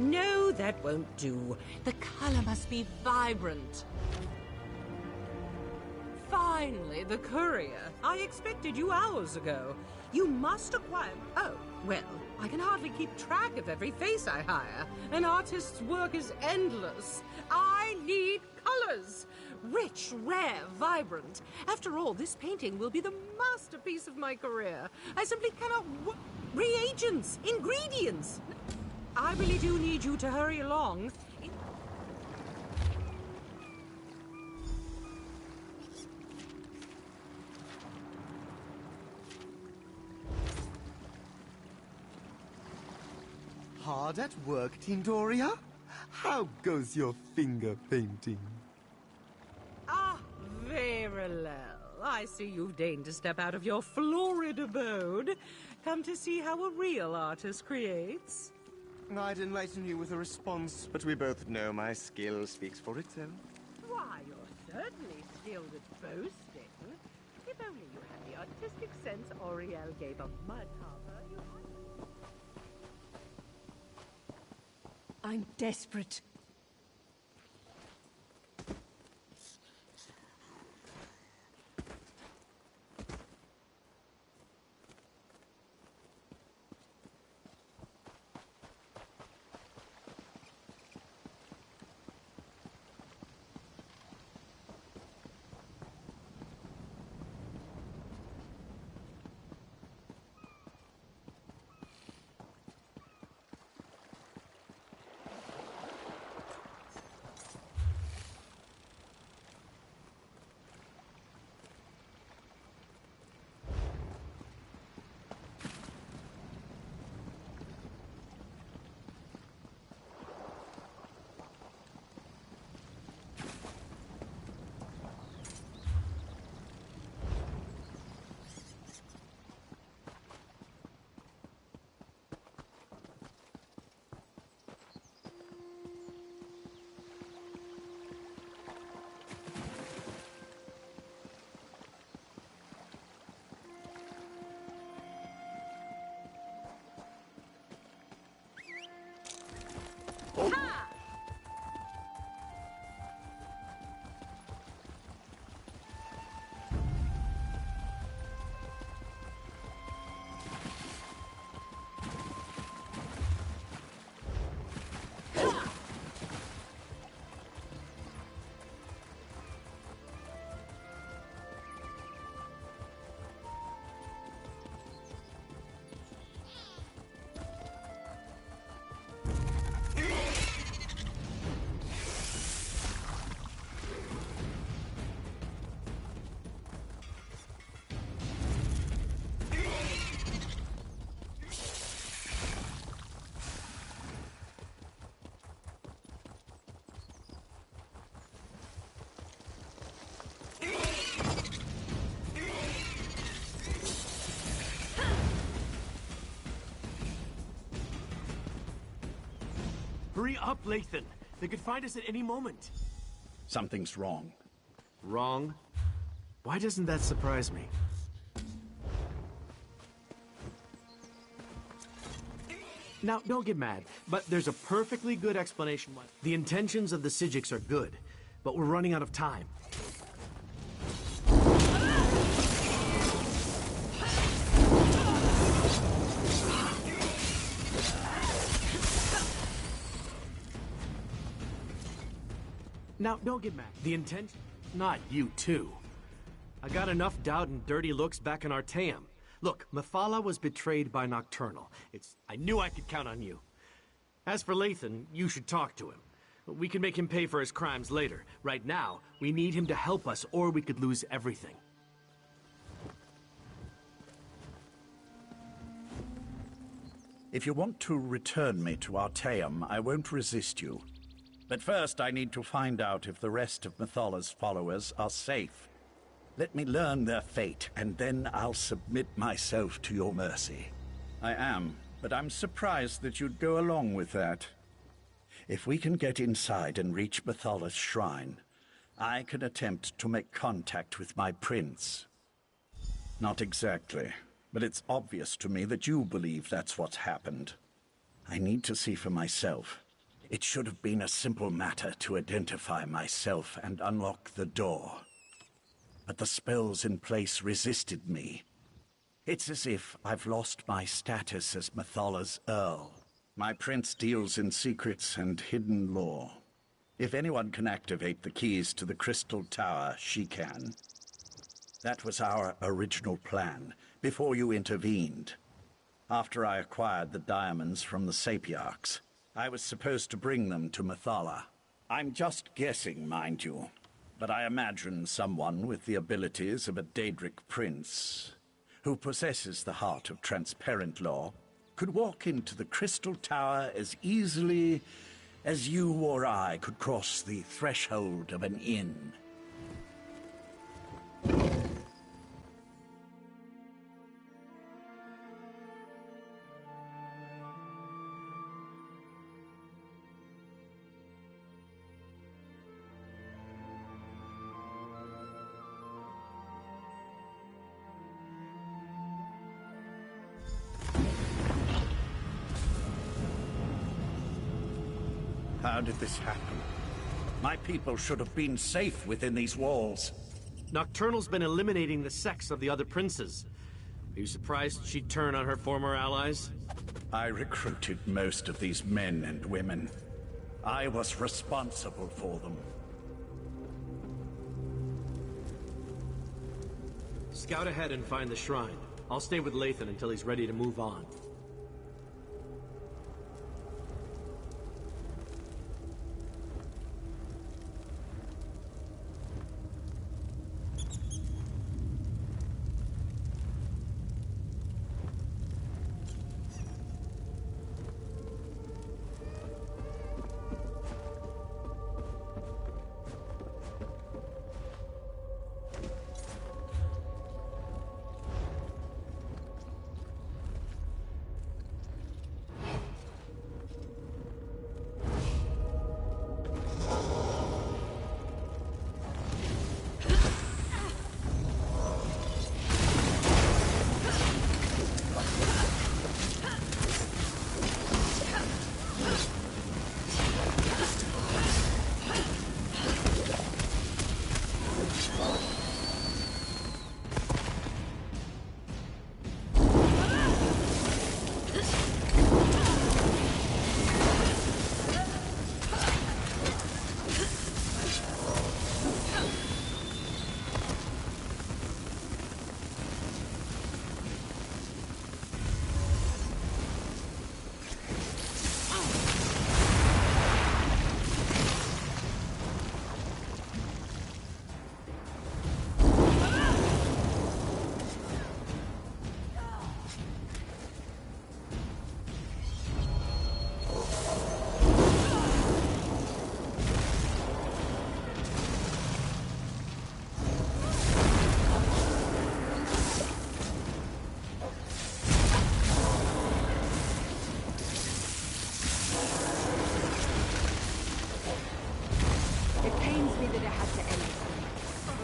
No, that won't do. The color must be vibrant. Finally, the courier. I expected you hours ago. You must acquire... Oh, well, I can hardly keep track of every face I hire. An artist's work is endless. I need colors. Rich, rare, vibrant. After all, this painting will be the masterpiece of my career. I simply cannot... Reagents! Ingredients! I really do need you to hurry along. Hard at work, Tindoria? How goes your finger painting? Ah, very well. I see you've deigned to step out of your florid abode. Come to see how a real artist creates. I'd enlighten you with a response, but we both know my skill speaks for itself. Why, you're certainly skilled at boasting. If only you had the artistic sense Auriel gave a mud harbor, you might... I'm desperate. Ha! Hurry up, Lathan. They could find us at any moment. Something's wrong. Wrong? Why doesn't that surprise me? Now, don't get mad, but there's a perfectly good explanation why. The intentions of the Sijiks are good, but we're running out of time. Now, don't get mad. The intention... Not you, too. I got enough doubt and dirty looks back in Artaeum. Look, Mephala was betrayed by Nocturnal. I knew I could count on you. As for Lathan, you should talk to him. We can make him pay for his crimes later. Right now, we need him to help us, or we could lose everything. If you want to return me to Artaeum, I won't resist you. But first, I need to find out if the rest of Methala's followers are safe. Let me learn their fate, and then I'll submit myself to your mercy. I am, but I'm surprised that you'd go along with that. If we can get inside and reach Methala's shrine, I can attempt to make contact with my prince. Not exactly, but it's obvious to me that you believe that's what's happened. I need to see for myself. It should have been a simple matter to identify myself and unlock the door. But the spells in place resisted me. It's as if I've lost my status as Mathala's Earl. My prince deals in secrets and hidden lore. If anyone can activate the keys to the Crystal Tower, she can. That was our original plan, before you intervened. After I acquired the diamonds from the Sapiarchs, I was supposed to bring them to Mathala. I'm just guessing, mind you, but I imagine someone with the abilities of a Daedric prince, who possesses the heart of transparent law, could walk into the Crystal Tower as easily as you or I could cross the threshold of an inn. How did this happen? My people should have been safe within these walls. Nocturnal's been eliminating the sex of the other princes. Are you surprised she'd turn on her former allies? I recruited most of these men and women. I was responsible for them. Scout ahead and find the shrine. I'll stay with Lathan until he's ready to move on.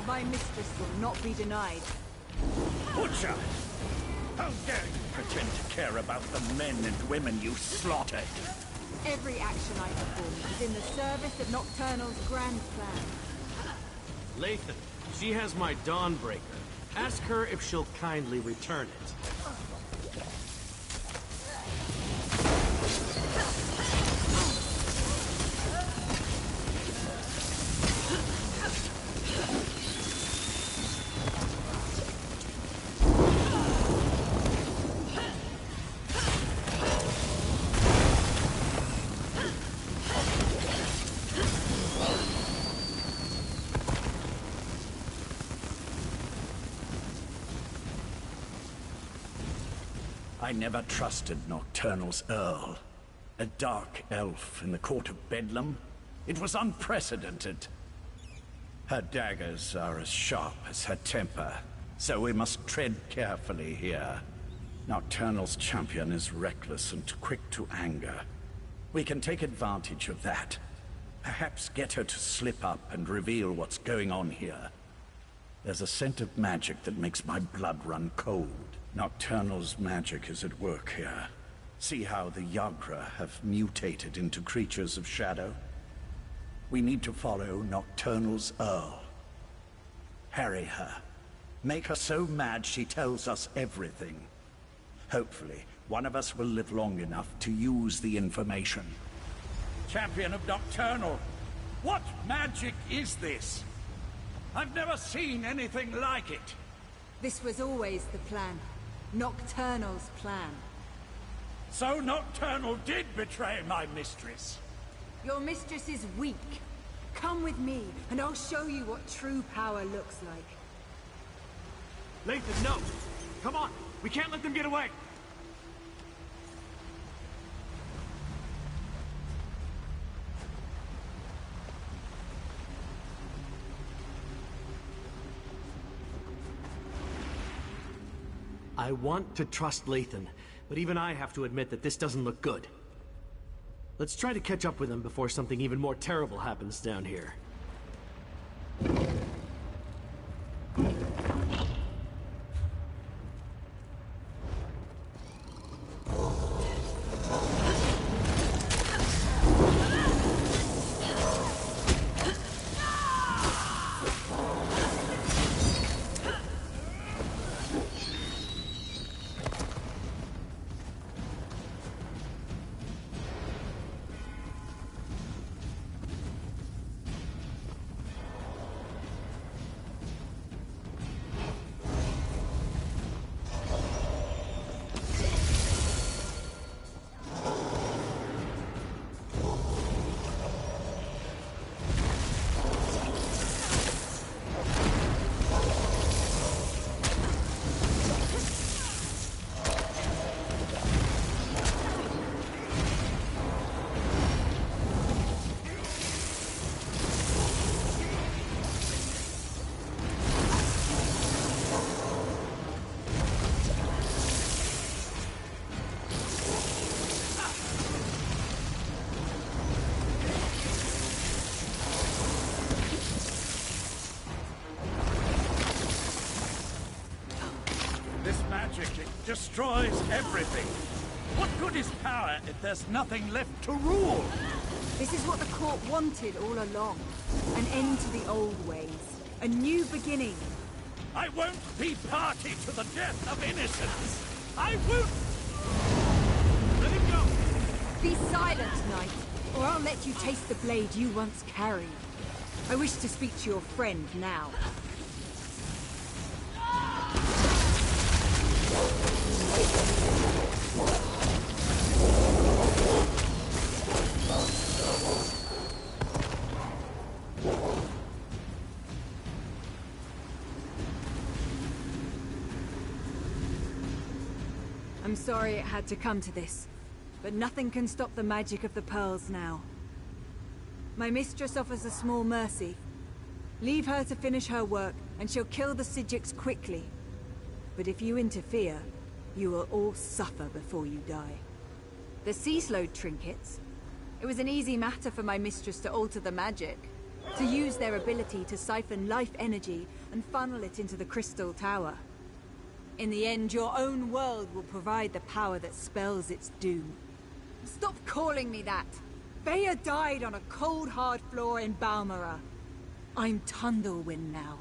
My mistress will not be denied. Butcher! How dare you pretend to care about the men and women you slaughtered? Every action I perform is in the service of Nocturnal's grand plan. Lathan, she has my Dawnbreaker. Ask her if she'll kindly return it. I never trusted Nocturnal's Earl. A dark elf in the court of Bedlam? It was unprecedented. Her daggers are as sharp as her temper, so we must tread carefully here. Nocturnal's champion is reckless and quick to anger. We can take advantage of that. Perhaps get her to slip up and reveal what's going on here. There's a scent of magic that makes my blood run cold. Nocturnal's magic is at work here. See how the Yagra have mutated into creatures of shadow? We need to follow Nocturnal's Earl. Harry her. Make her so mad she tells us everything. Hopefully, one of us will live long enough to use the information. Champion of Nocturnal, what magic is this? I've never seen anything like it. This was always the plan. Nocturnal's plan. So Nocturnal did betray my mistress. Your mistress is weak. Come with me, and I'll show you what true power looks like. Lathan, no! Come on! We can't let them get away! I want to trust Lathan, but even I have to admit that this doesn't look good. Let's try to catch up with him before something even more terrible happens down here. Destroys everything. What good is power if there's nothing left to rule? This is what the court wanted all along. An end to the old ways. A new beginning. I won't be party to the death of innocents. I won't... Let him go! Be silent, knight, or I'll let you taste the blade you once carried. I wish to speak to your friend now. I'm sorry it had to come to this, but nothing can stop the magic of the pearls now. My mistress offers a small mercy. Leave her to finish her work, and she'll kill the Psijics quickly. But if you interfere, you will all suffer before you die. The sea-slowed trinkets. It was an easy matter for my mistress to alter the magic, to use their ability to siphon life energy and funnel it into the Crystal Tower. In the end, your own world will provide the power that spells its doom. Stop calling me that! Bea died on a cold, hard floor in Balmora. I'm Tundlewind now,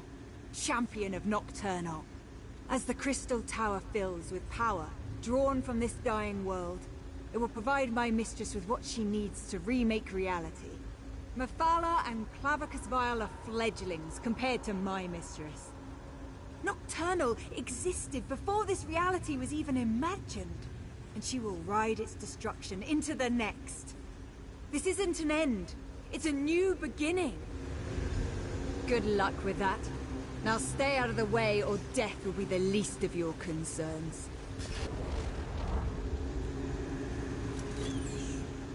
champion of Nocturnal. As the Crystal Tower fills with power, drawn from this dying world, it will provide my mistress with what she needs to remake reality. Mephala and Clavicus Vial are fledglings compared to my mistress. Nocturnal existed before this reality was even imagined, and she will ride its destruction into the next. This isn't an end, it's a new beginning. Good luck with that. Now stay out of the way, or death will be the least of your concerns.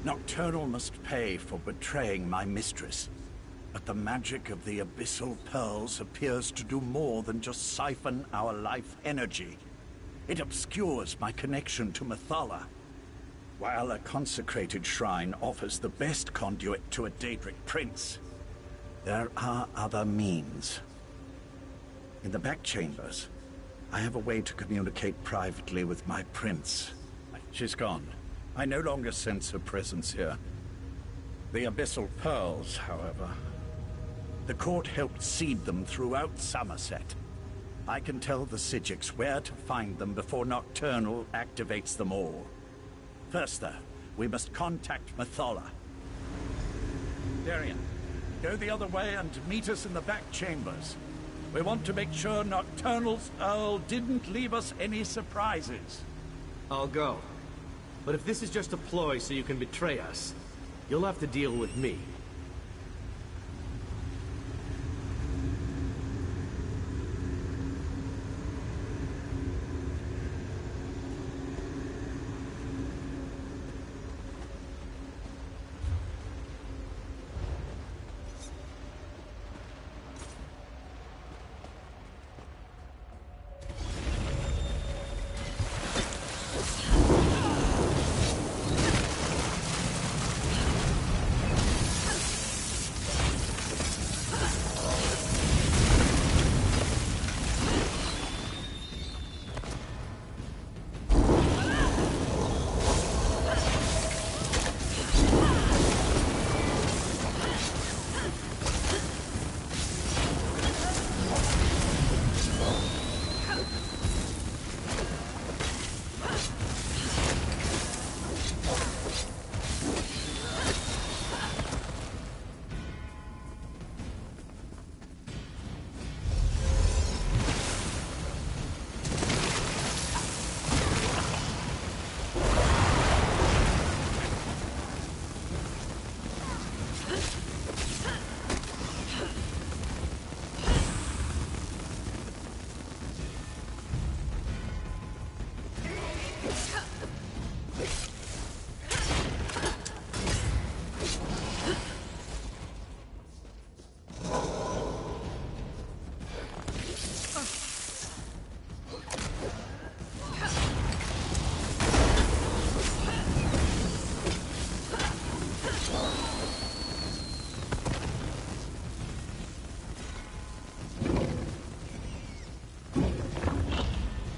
Nocturnal must pay for betraying my mistress. But the magic of the Abyssal Pearls appears to do more than just siphon our life energy. It obscures my connection to Mephala. While a consecrated shrine offers the best conduit to a Daedric prince, there are other means. In the back chambers, I have a way to communicate privately with my prince. She's gone. I no longer sense her presence here. The Abyssal Pearls, however. The court helped seed them throughout Somerset. I can tell the Psijics where to find them before Nocturnal activates them all. First, though, we must contact Mathala. Darian, go the other way and meet us in the back chambers. We want to make sure Nocturnal's Earl didn't leave us any surprises. I'll go. But if this is just a ploy so you can betray us, you'll have to deal with me.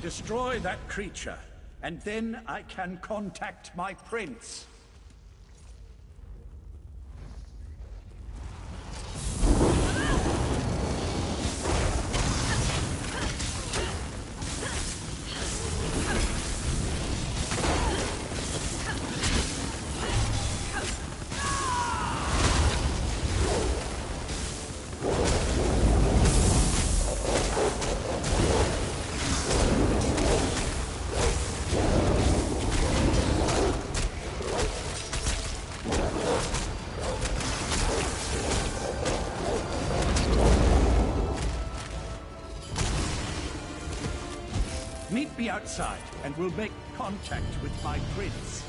Destroy that creature, and then I can contact my prince. Meet me outside, and we'll make contact with my prince.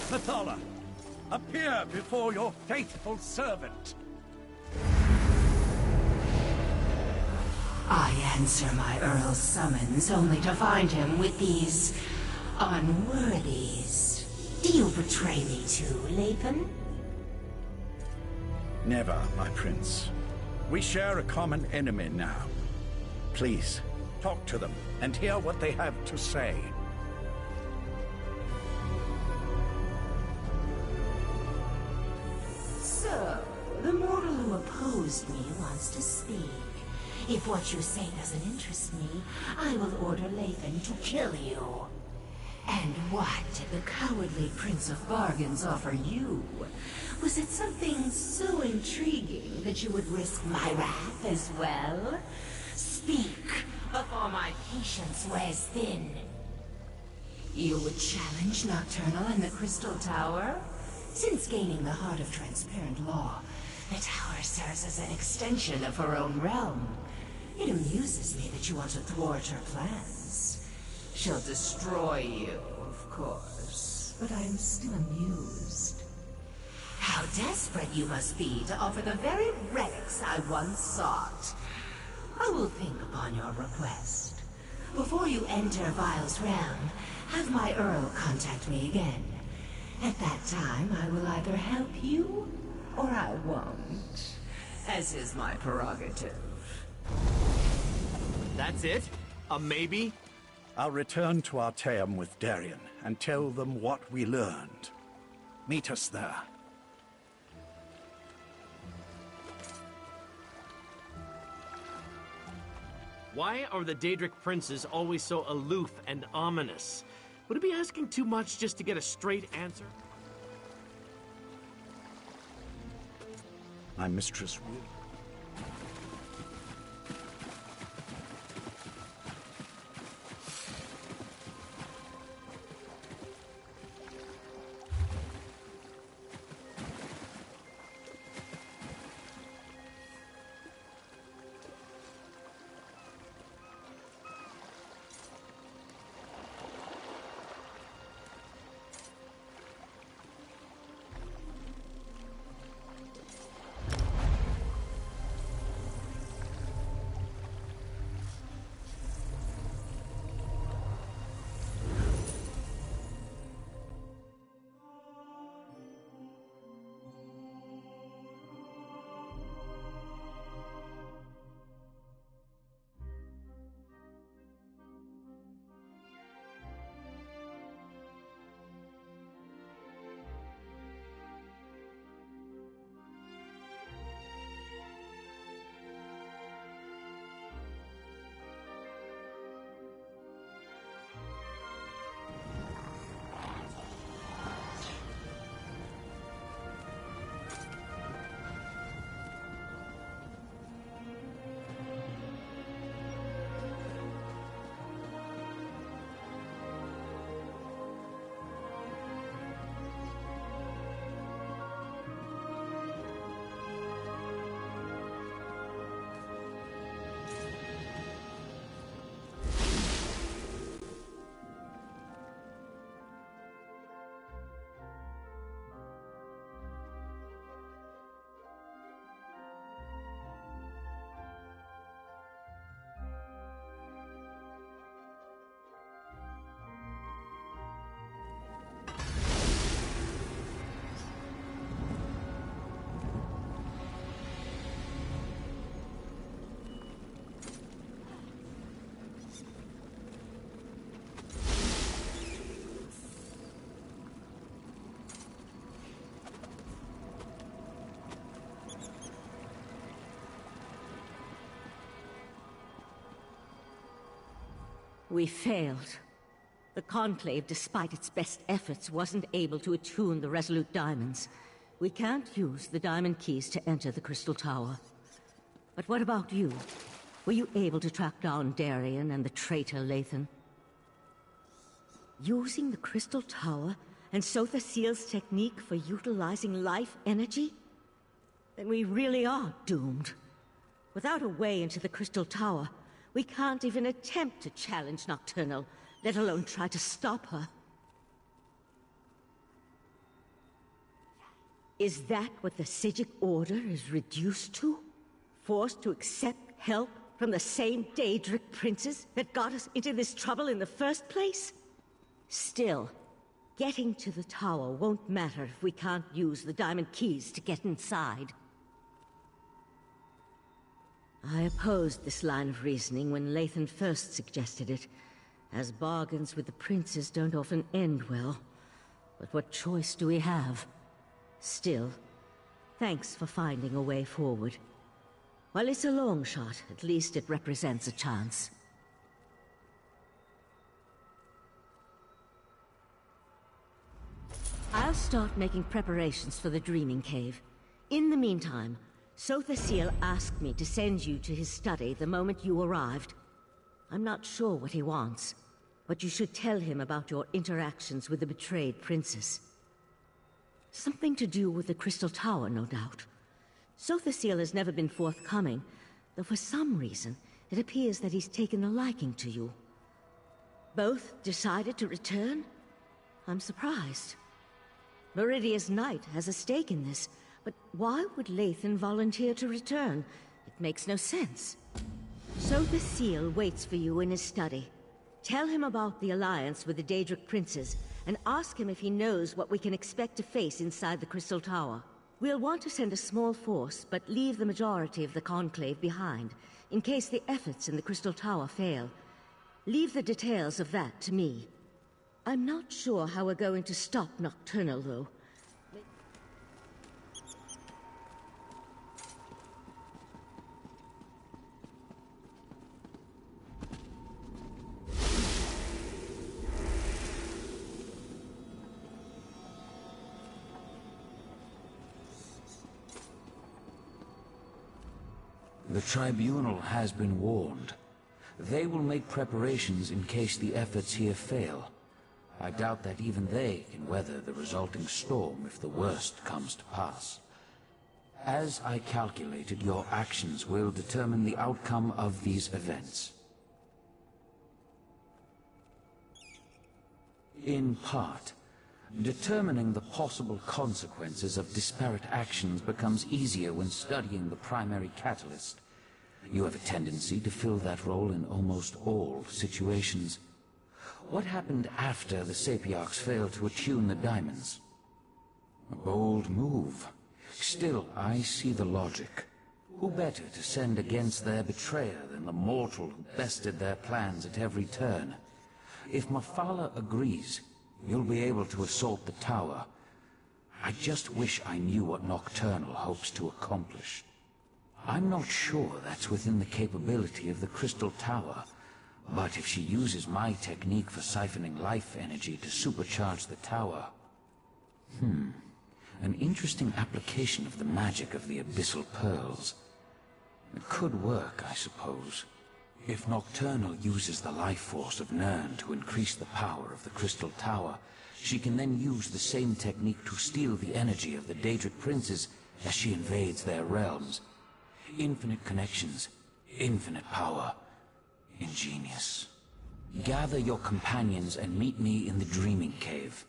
Mathala, appear before your faithful servant. I answer my Earl's summons only to find him with these unworthies. Do you betray me too, Lathan? Never, my prince. We share a common enemy now. Please, talk to them and hear what they have to say. So, the mortal who opposed me wants to speak. If what you say doesn't interest me, I will order Lathan to kill you. And what did the cowardly Prince of Bargains offer you? Was it something so intriguing that you would risk my wrath as well? Speak, before my patience wears thin. You would challenge Nocturnal and the Crystal Tower? Since gaining the Heart of Transparent Law, the tower serves as an extension of her own realm. It amuses me that you want to thwart her plans. She'll destroy you, of course, but I'm still amused. How desperate you must be to offer the very relics I once sought. I will think upon your request. Before you enter Vile's realm, have my Earl contact me again. At that time, I will either help you, or I won't. As is my prerogative. That's it? A maybe? I'll return to Artaeum with Darien and tell them what we learned. Meet us there. Why are the Daedric princes always so aloof and ominous? Would it be asking too much just to get a straight answer? My mistress will. We failed. The Conclave, despite its best efforts, wasn't able to attune the Resolute Diamonds. We can't use the Diamond Keys to enter the Crystal Tower. But what about you? Were you able to track down Darien and the traitor Lathan? Using the Crystal Tower and Sotha Seal's technique for utilizing life energy? Then we really are doomed. Without a way into the Crystal Tower, we can't even attempt to challenge Nocturnal, let alone try to stop her. Is that what the Psijic Order is reduced to? Forced to accept help from the same Daedric princes that got us into this trouble in the first place? Still, getting to the tower won't matter if we can't use the Diamond Keys to get inside. I opposed this line of reasoning when Lathan first suggested it, as bargains with the princes don't often end well. But what choice do we have? Still, thanks for finding a way forward. While it's a long shot, at least it represents a chance. I'll start making preparations for the Dreaming Cave. In the meantime, Sothasil asked me to send you to his study the moment you arrived. I'm not sure what he wants, but you should tell him about your interactions with the betrayed princess. Something to do with the Crystal Tower, no doubt. Sothasil has never been forthcoming, though for some reason, it appears that he's taken a liking to you. Both decided to return? I'm surprised. Meridia's knight has a stake in this, but why would Lathan volunteer to return? It makes no sense. Sothasil waits for you in his study. Tell him about the alliance with the Daedric princes, and ask him if he knows what we can expect to face inside the Crystal Tower. We'll want to send a small force, but leave the majority of the Conclave behind, in case the efforts in the Crystal Tower fail. Leave the details of that to me. I'm not sure how we're going to stop Nocturnal, though. The Tribunal has been warned. They will make preparations in case the efforts here fail. I doubt that even they can weather the resulting storm if the worst comes to pass. As I calculated, your actions will determine the outcome of these events. In part, determining the possible consequences of disparate actions becomes easier when studying the primary catalyst. You have a tendency to fill that role in almost all situations. What happened after the Sapiarchs failed to attune the diamonds? A bold move. Still, I see the logic. Who better to send against their betrayer than the mortal who bested their plans at every turn? If Mafala agrees, you'll be able to assault the tower. I just wish I knew what Nocturnal hopes to accomplish. I'm not sure that's within the capability of the Crystal Tower, but if she uses my technique for siphoning life energy to supercharge the tower... An interesting application of the magic of the Abyssal Pearls. It could work, I suppose. If Nocturnal uses the life force of Nirn to increase the power of the Crystal Tower, she can then use the same technique to steal the energy of the Daedric princes as she invades their realms. Infinite connections, infinite power. Ingenious. Gather your companions and meet me in the Dreaming Cave.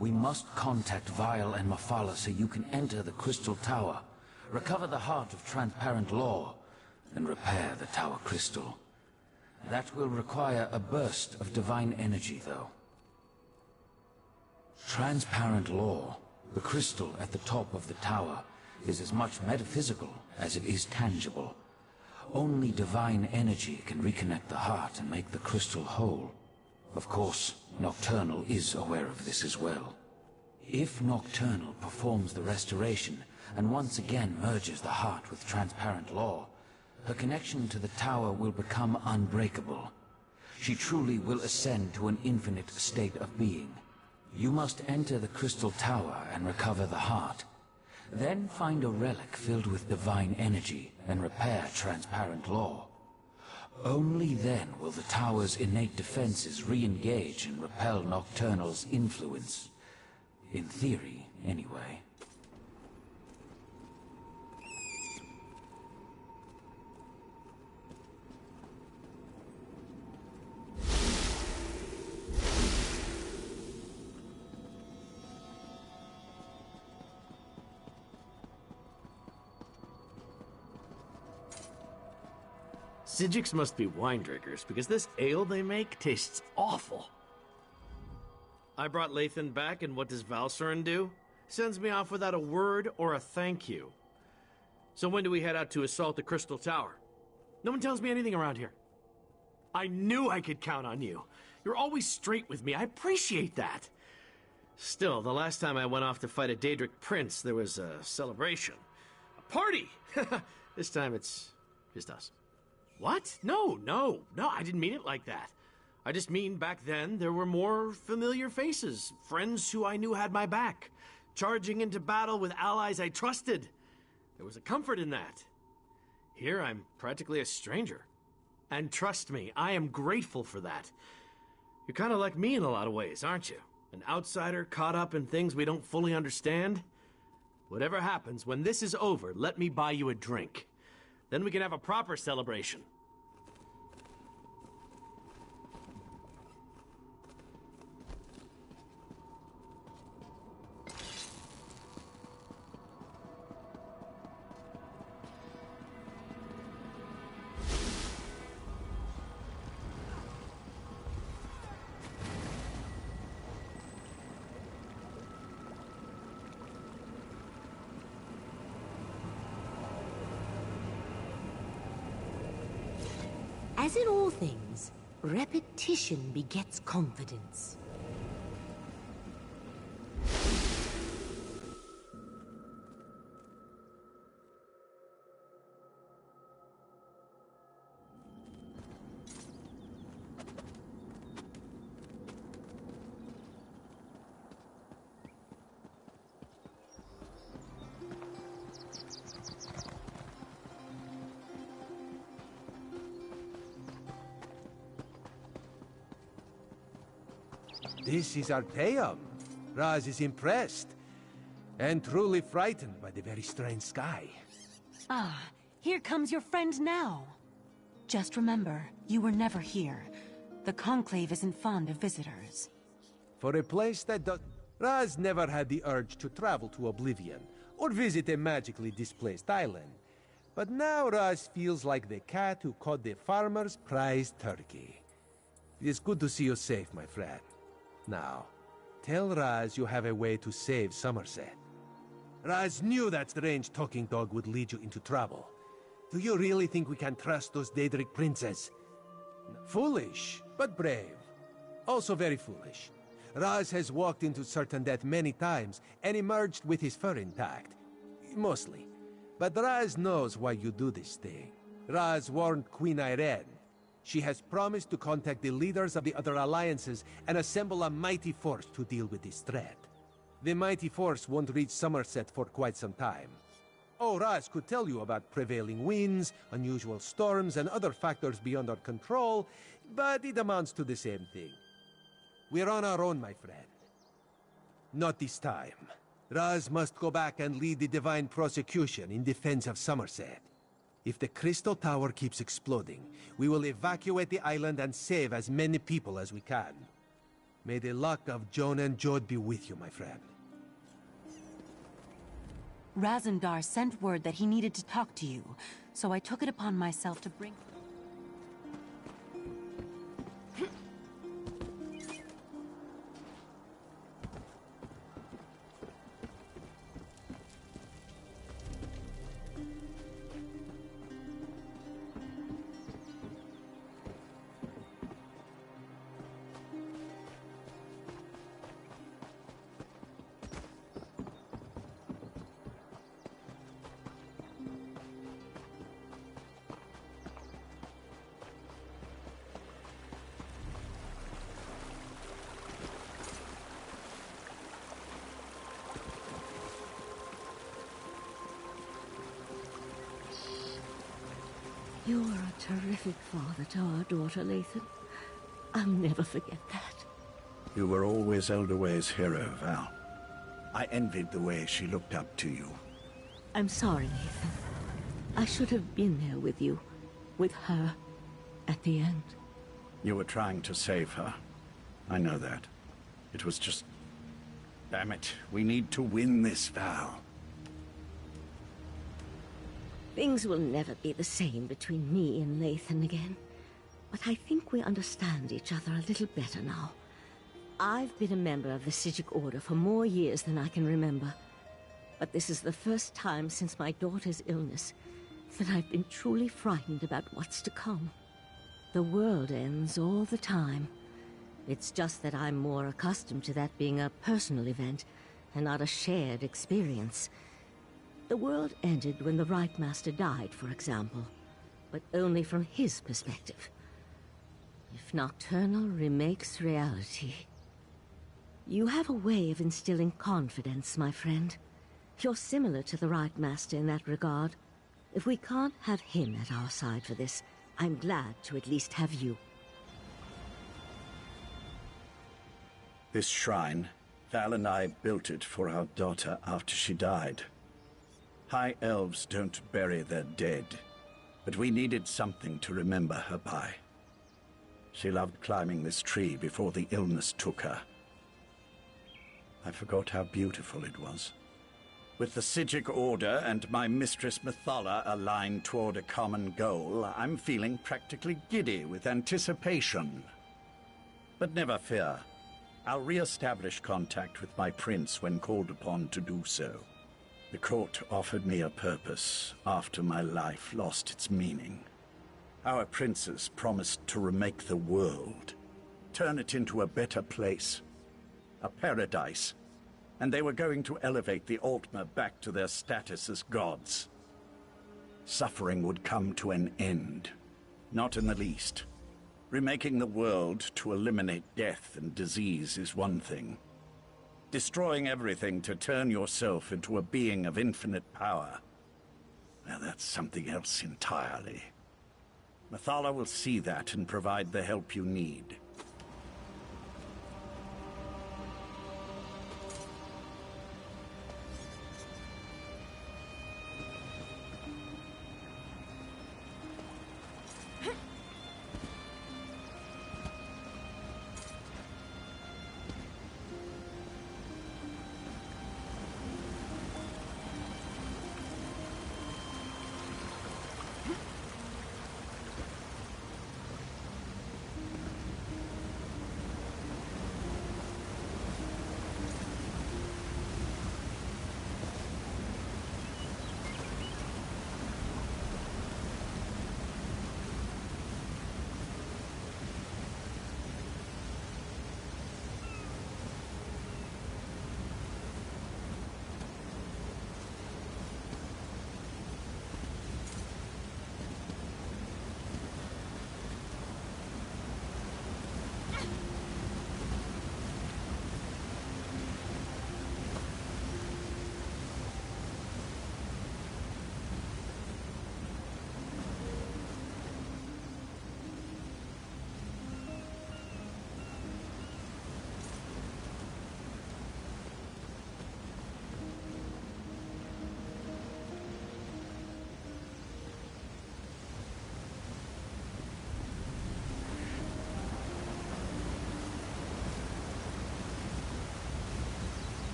We must contact Vile and Mafala so you can enter the Crystal Tower, recover the Heart of Transparent Law, and repair the Tower Crystal. That will require a burst of divine energy, though. Transparent Law, the crystal at the top of the tower, is as much metaphysical as it is tangible. Only divine energy can reconnect the heart and make the crystal whole. Of course, Nocturnal is aware of this as well. If Nocturnal performs the restoration and once again merges the heart with Transparent Law, her connection to the tower will become unbreakable. She truly will ascend to an infinite state of being. You must enter the Crystal Tower and recover the heart. Then find a relic filled with divine energy and repair Transparent Law. Only then will the tower's innate defenses re-engage and repel Nocturnal's influence. In theory, anyway. Psijics must be wine drinkers, because this ale they make tastes awful. I brought Lathan back, and what does Valsurin do? Sends me off without a word or a thank you. So when do we head out to assault the Crystal Tower? No one tells me anything around here. I knew I could count on you. You're always straight with me. I appreciate that. Still, the last time I went off to fight a Daedric prince, there was a celebration. A party! This time it's just us. What? No, I didn't mean it like that. I just mean back then there were more familiar faces, friends who I knew had my back, charging into battle with allies I trusted. There was a comfort in that. Here I'm practically a stranger. And trust me, I am grateful for that. You're kind of like me in a lot of ways, aren't you? An outsider caught up in things we don't fully understand. Whatever happens, when this is over, let me buy you a drink. Then we can have a proper celebration. As in all things, repetition begets confidence. This is Artaeum. Raz is impressed, and truly frightened by the very strange sky. Ah, here comes your friend now. Just remember, you were never here. The Conclave isn't fond of visitors. For a place that does... Raz never had the urge to travel to Oblivion, or visit a magically displaced island. But now Raz feels like the cat who caught the farmer's prized turkey. It is good to see you safe, my friend. Now, tell Raz you have a way to save Somerset. Raz knew that strange talking dog would lead you into trouble. Do you really think we can trust those Daedric princes? Foolish, but brave. Also very foolish. Raz has walked into certain death many times and emerged with his fur intact. Mostly. But Raz knows why you do this thing. Raz warned Queen Irene. She has promised to contact the leaders of the other alliances and assemble a mighty force to deal with this threat. The mighty force won't reach Somerset for quite some time. Oh, Raz could tell you about prevailing winds, unusual storms, and other factors beyond our control, but it amounts to the same thing. We're on our own, my friend. Not this time. Raz must go back and lead the divine prosecution in defense of Somerset. If the Crystal Tower keeps exploding, we will evacuate the island and save as many people as we can. May the luck of Joan and Jode be with you, my friend. Razandar sent word that he needed to talk to you, so I took it upon myself to bring... You are a terrific father to our daughter, Lathan. I'll never forget that. You were always Elderway's hero, Val. I envied the way she looked up to you. I'm sorry, Lathan. I should have been there with you, with her, at the end. You were trying to save her. I know that. It was just... Damn it, we need to win this, Val. Things will never be the same between me and Lathan again. But I think we understand each other a little better now. I've been a member of the Psijic Order for more years than I can remember. But this is the first time since my daughter's illness that I've been truly frightened about what's to come. The world ends all the time. It's just that I'm more accustomed to that being a personal event and not a shared experience. The world ended when the Right Master died, for example, but only from his perspective. If Nocturnal remakes reality... You have a way of instilling confidence, my friend. You're similar to the Right Master in that regard. If we can't have him at our side for this, I'm glad to at least have you. This shrine, Val and I built it for our daughter after she died. High elves don't bury their dead, but we needed something to remember her by. She loved climbing this tree before the illness took her. I forgot how beautiful it was. With the Psijic Order and my mistress Methala aligned toward a common goal, I'm feeling practically giddy with anticipation. But never fear. I'll re-establish contact with my prince when called upon to do so. The court offered me a purpose after my life lost its meaning. Our princes promised to remake the world, turn it into a better place, a paradise, and they were going to elevate the Altmer back to their status as gods. Suffering would come to an end, not in the least. Remaking the world to eliminate death and disease is one thing. Destroying everything to turn yourself into a being of infinite power, now that's something else entirely. Methala will see that and provide the help you need.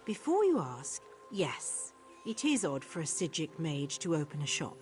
Before you ask, yes, it is odd for a Psijic mage to open a shop.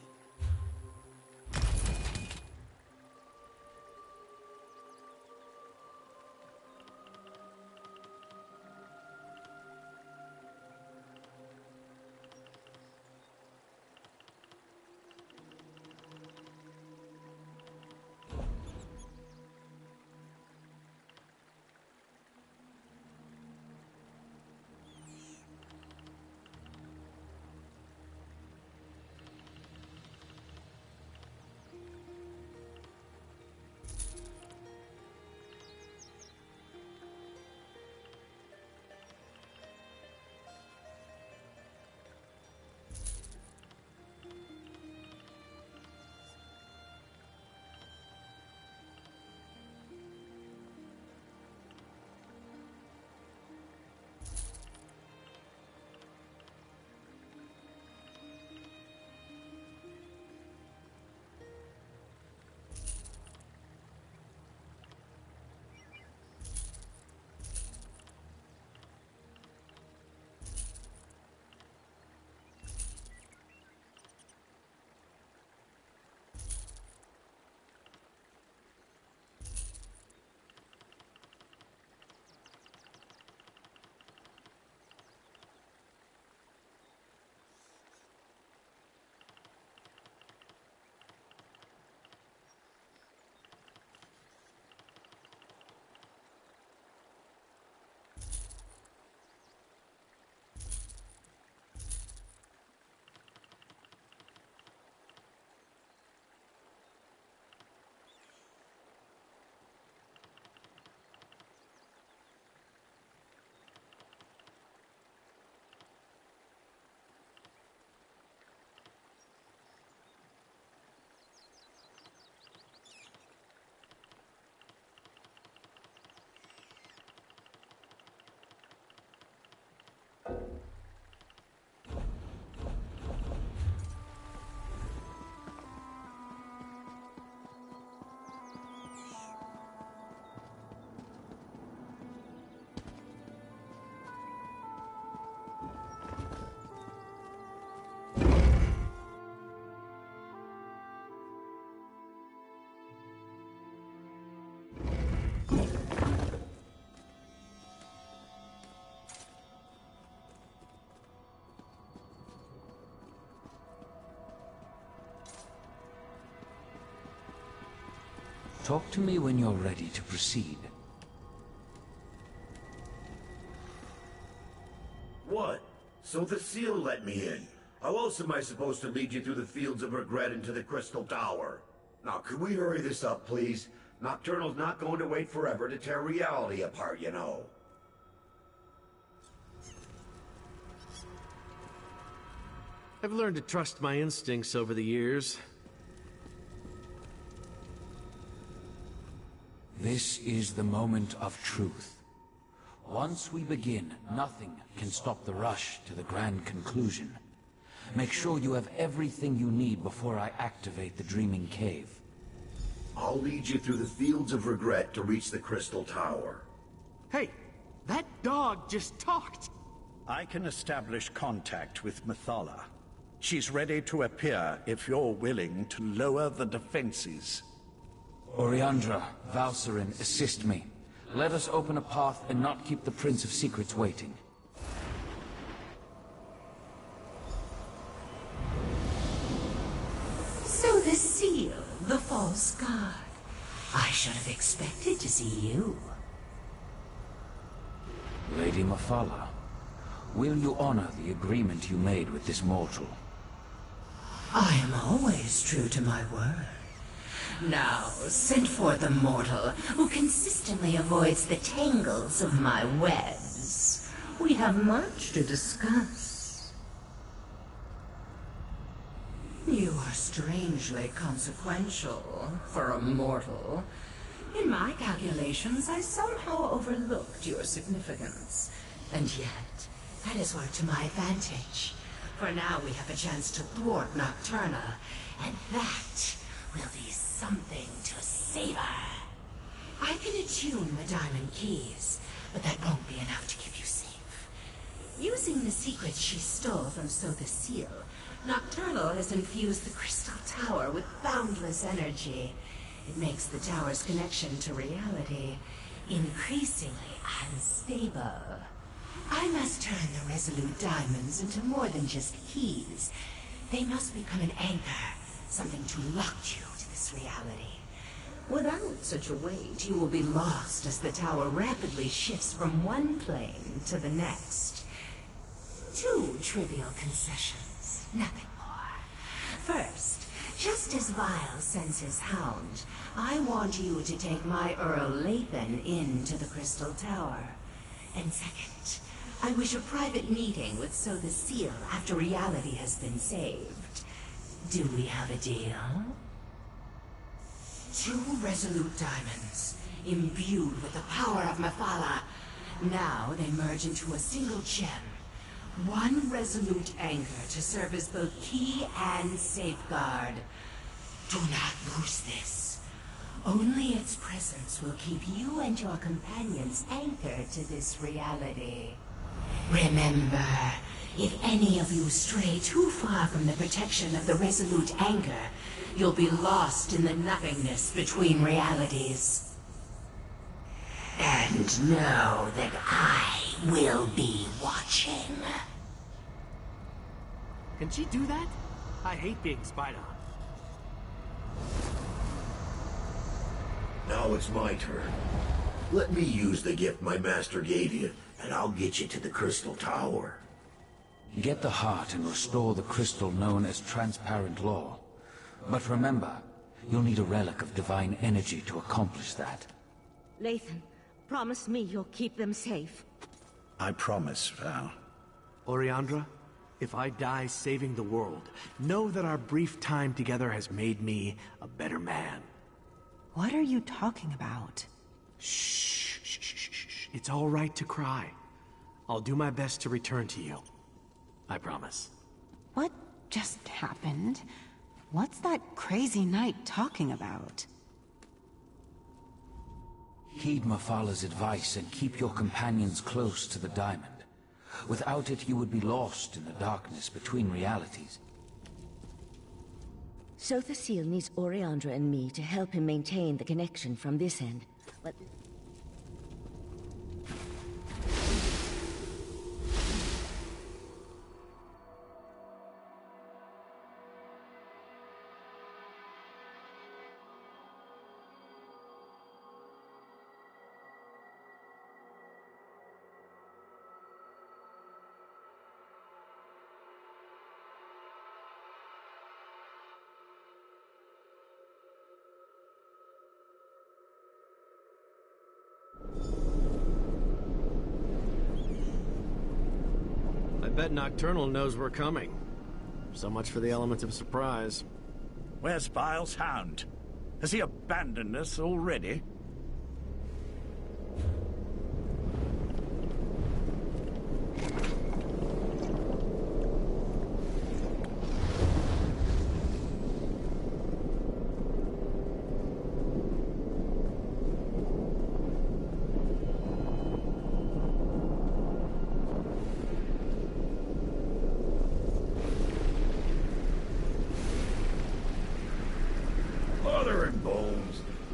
Talk to me when you're ready to proceed. What? So the seal let me in. How else am I supposed to lead you through the fields of regret into the Crystal Tower? Now, could we hurry this up, please? Nocturnal's not going to wait forever to tear reality apart, you know. I've learned to trust my instincts over the years. This is the moment of truth. Once we begin, nothing can stop the rush to the grand conclusion. Make sure you have everything you need before I activate the Dreaming Cave. I'll lead you through the fields of regret to reach the Crystal Tower. Hey, that dog just talked! I can establish contact with Methala. She's ready to appear if you're willing to lower the defenses. Oriandra, Valsarin, assist me. Let us open a path and not keep the Prince of Secrets waiting. So the seal, the false god. I should have expected to see you. Lady Methala, will you honor the agreement you made with this mortal? I am always true to my word. Now, send forth a mortal who consistently avoids the tangles of my webs. We have much to discuss. You are strangely consequential for a mortal. In my calculations, I somehow overlooked your significance. And yet, that is worked to my advantage. For now we have a chance to thwart Nocturna, and that will be something to savor. I can attune the diamond keys, but that won't be enough to keep you safe. Using the secrets she stole from Zelda Seal, Nocturnal has infused the Crystal Tower with boundless energy. It makes the tower's connection to reality increasingly unstable. I must turn the Resolute Diamonds into more than just keys. They must become an anchor, something to lock you to this reality. Without such a weight, you will be lost as the tower rapidly shifts from one plane to the next. 2 trivial concessions, nothing more. First, just as Vile sends his hound, I want you to take my Earl Lathan into the Crystal Tower. And second, I wish a private meeting with Zelda Seal after reality has been saved. Do we have a deal? 2 Resolute Diamonds, imbued with the power of Mephala. Now they merge into a single gem. 1 Resolute anchor to serve as both key and safeguard. Do not lose this. Only its presence will keep you and your companions anchored to this reality. Remember, if any of you stray too far from the protection of the Resolute anchor, you'll be lost in the nothingness between realities. And know that I will be watching. Can she do that? I hate being spied on. Now it's my turn. Let me use the gift my master gave you, and I'll get you to the Crystal Tower. Get the heart and restore the crystal known as transparent law. But remember, you'll need a relic of divine energy to accomplish that. Lathan, promise me you'll keep them safe. I promise, Val. Oriandra, if I die saving the world, know that our brief time together has made me a better man. What are you talking about? Shh, shh, shh, shh, shh. It's all right to cry. I'll do my best to return to you. I promise. What just happened? What's that crazy knight talking about? Heed Mephala's advice and keep your companions close to the diamond. Without it, you would be lost in the darkness between realities. Zelda Seal needs Oriandra and me to help him maintain the connection from this end. But... I bet Nocturnal knows we're coming. So much for the element of surprise. Where's Vile's hound? Has he abandoned us already?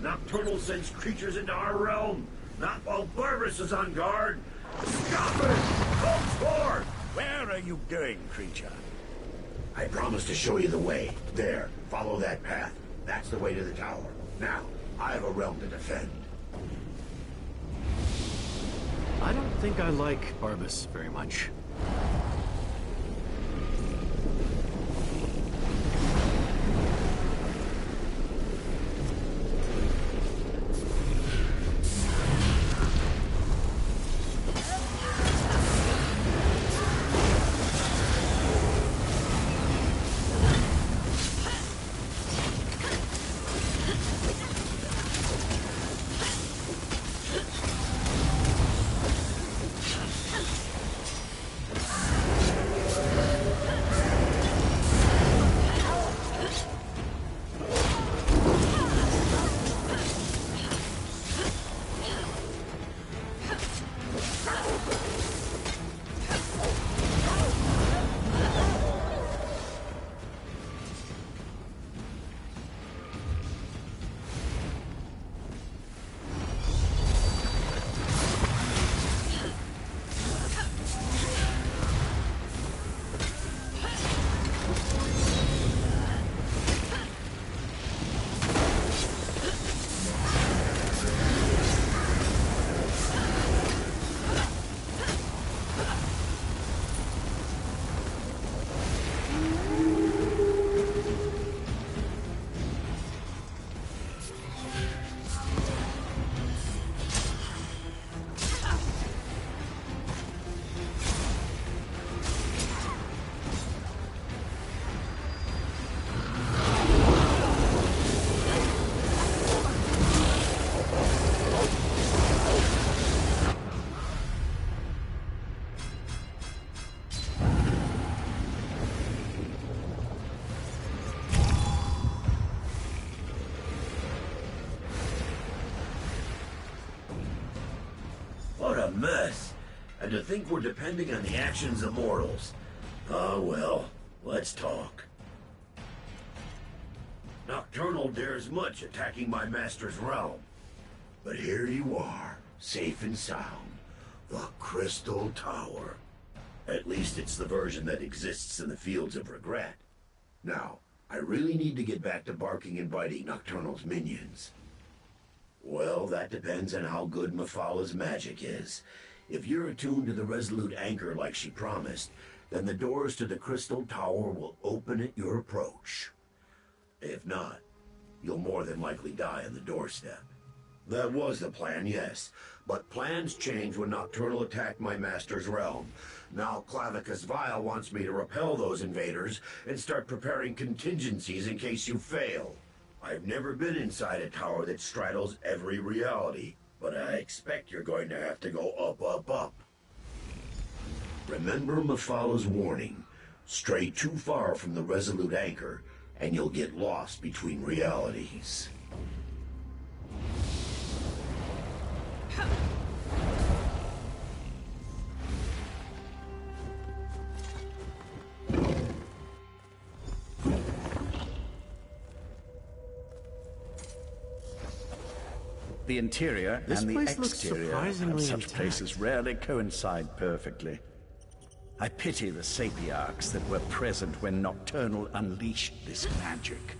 Nocturnal sends creatures into our realm, not while Barbas is on guard. Stop it! Come forth! Where are you going, creature? I promised to show you the way. There, follow that path. That's the way to the tower. Now, I have a realm to defend. I don't think I like Barbas very much. mess. And to think we're depending on the actions of mortals. Ah, well, let's talk. Nocturnal dares much attacking my master's realm. But here you are, safe and sound. The Crystal Tower. At least it's the version that exists in the Fields of Regret. Now, I really need to get back to barking and biting Nocturnal's minions. Well, that depends on how good Mephila's magic is. If you're attuned to the Resolute Anchor like she promised, then the doors to the Crystal Tower will open at your approach. If not, you'll more than likely die on the doorstep. That was the plan, yes. But plans change when Nocturnal attacked my master's realm. Now Clavicus Vile wants me to repel those invaders and start preparing contingencies in case you fail. I've never been inside a tower that straddles every reality, but I expect you're going to have to go up, up, up. Remember Mephila's warning. Stray too far from the Resolute Anchor, and you'll get lost between realities. The interior This and the place looks exterior of surprisingly such intact. places rarely coincide perfectly. I pity the sapiarchs that were present when Nocturnal unleashed this magic.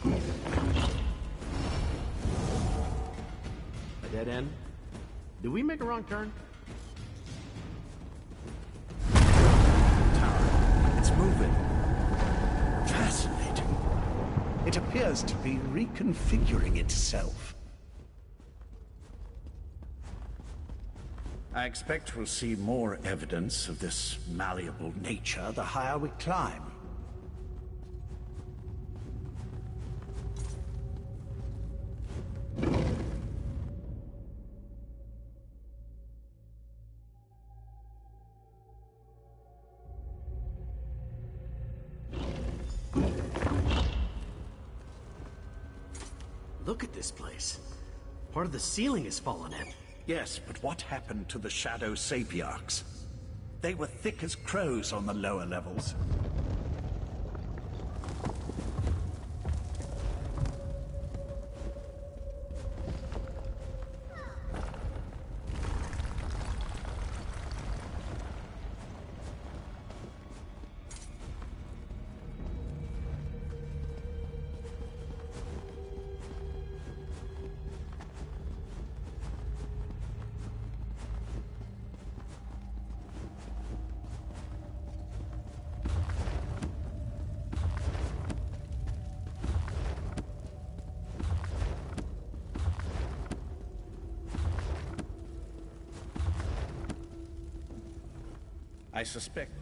A dead end? Did we make a wrong turn? Tower. It's moving. Fascinating. It appears to be reconfiguring itself. I expect we'll see more evidence of this malleable nature the higher we climb. Look at this place. Part of the ceiling has fallen in. Yes, but what happened to the Shadow Sapiarchs? They were thick as crows on the lower levels. I suspect.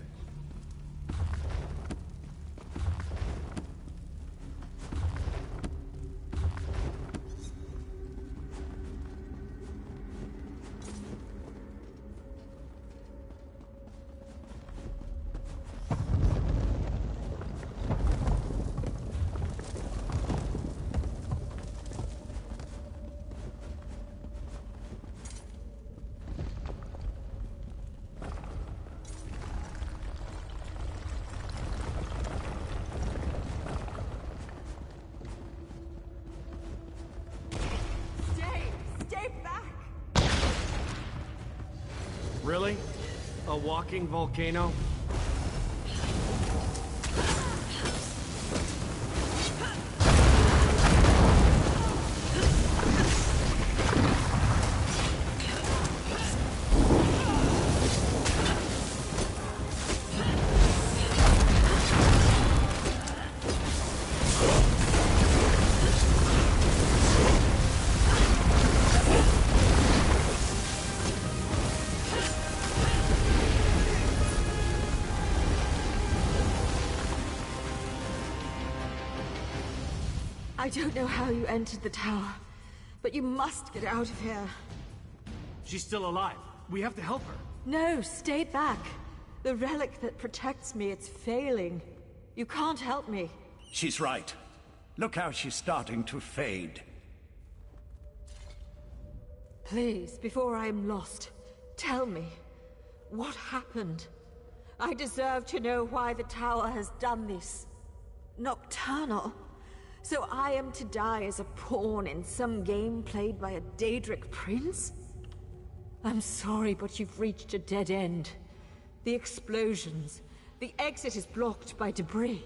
Really? A walking volcano? I don't know how you entered the tower, but you must get out of here. She's still alive. We have to help her. No, stay back. The relic that protects me, it's failing. You can't help me. She's right. Look how she's starting to fade. Please, before I am lost, tell me, what happened? I deserve to know why the tower has done this. Nocturnal. So I am to die as a pawn in some game played by a Daedric prince? I'm sorry, but you've reached a dead end. The explosions. The exit is blocked by debris.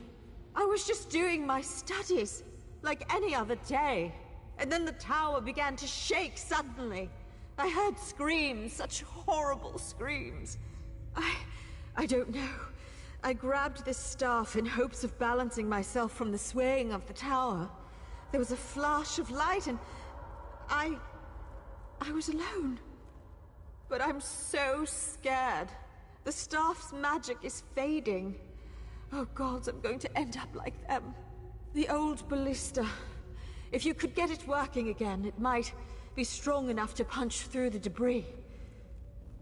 I was just doing my studies, like any other day. And then the tower began to shake suddenly. I heard screams, such horrible screams. I don't know. I grabbed this staff in hopes of balancing myself from the swaying of the tower. There was a flash of light and I was alone. But I'm so scared. The staff's magic is fading. Oh gods, I'm going to end up like them. The old ballista. If you could get it working again, it might be strong enough to punch through the debris.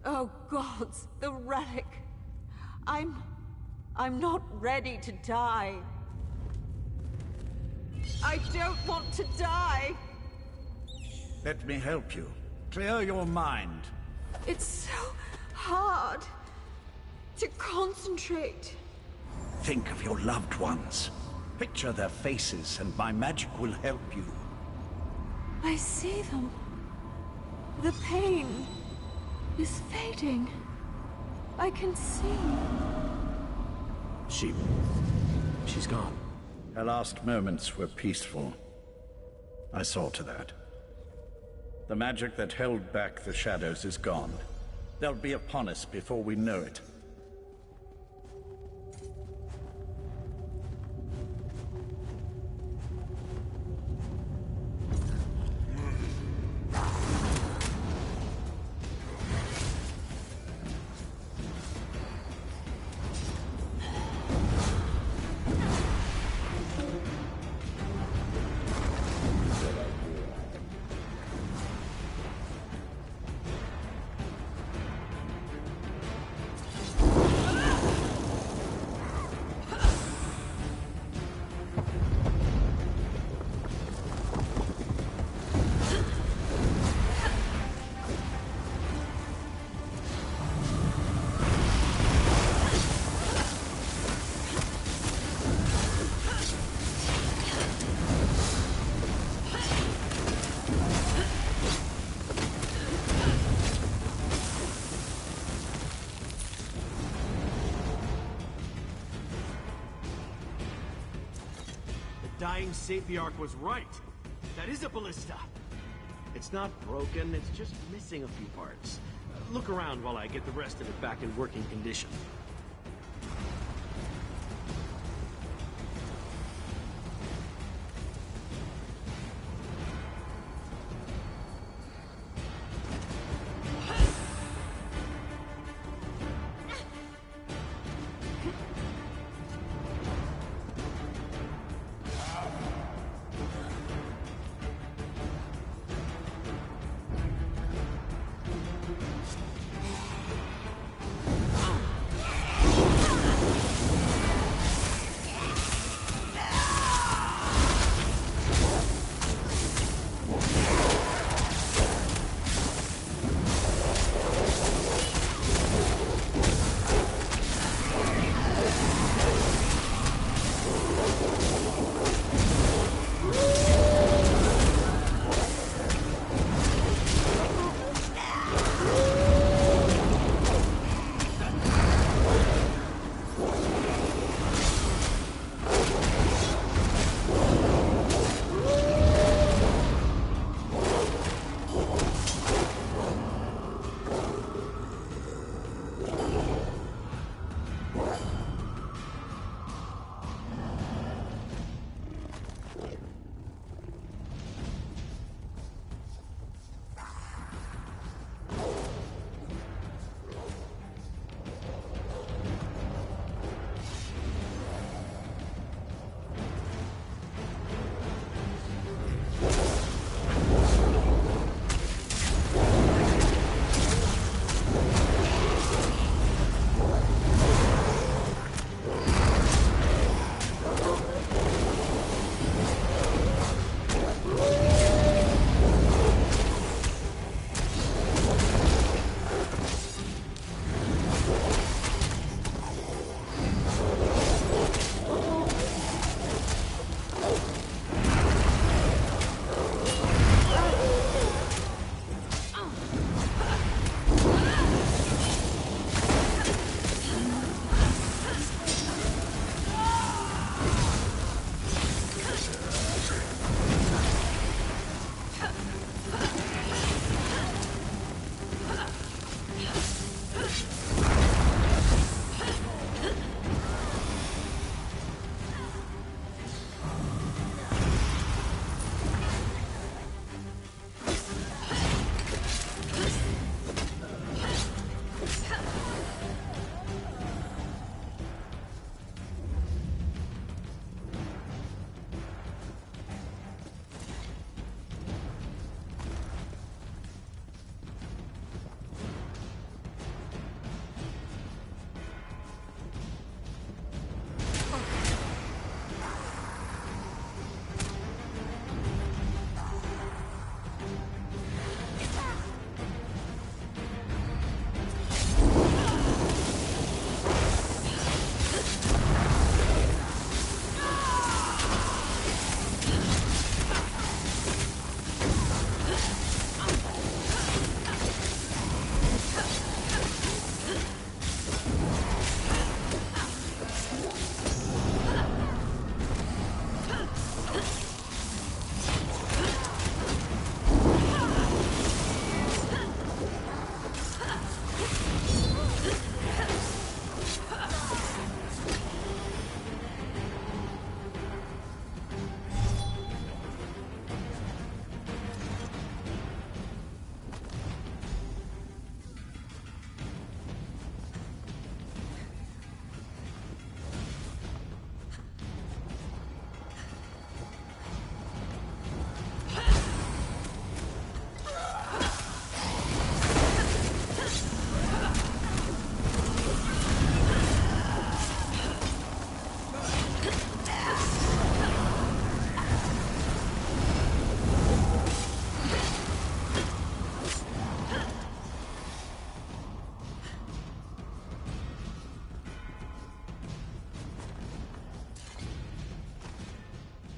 Oh gods, the relic. I'm not ready to die. I don't want to die. Let me help you. Clear your mind. It's so hard to concentrate. Think of your loved ones. Picture their faces and my magic will help you. I see them. The pain is fading. I can see. She's gone. Her last moments were peaceful. I saw to that. The magic that held back the shadows is gone. They'll be upon us before we know it. Dying Sapiarch was right. That is a ballista. It's not broken, it's just missing a few parts. Look around while I get the rest of it back in working condition.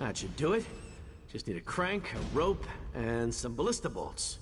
That should do it. Just need a crank, a rope, and some ballista bolts.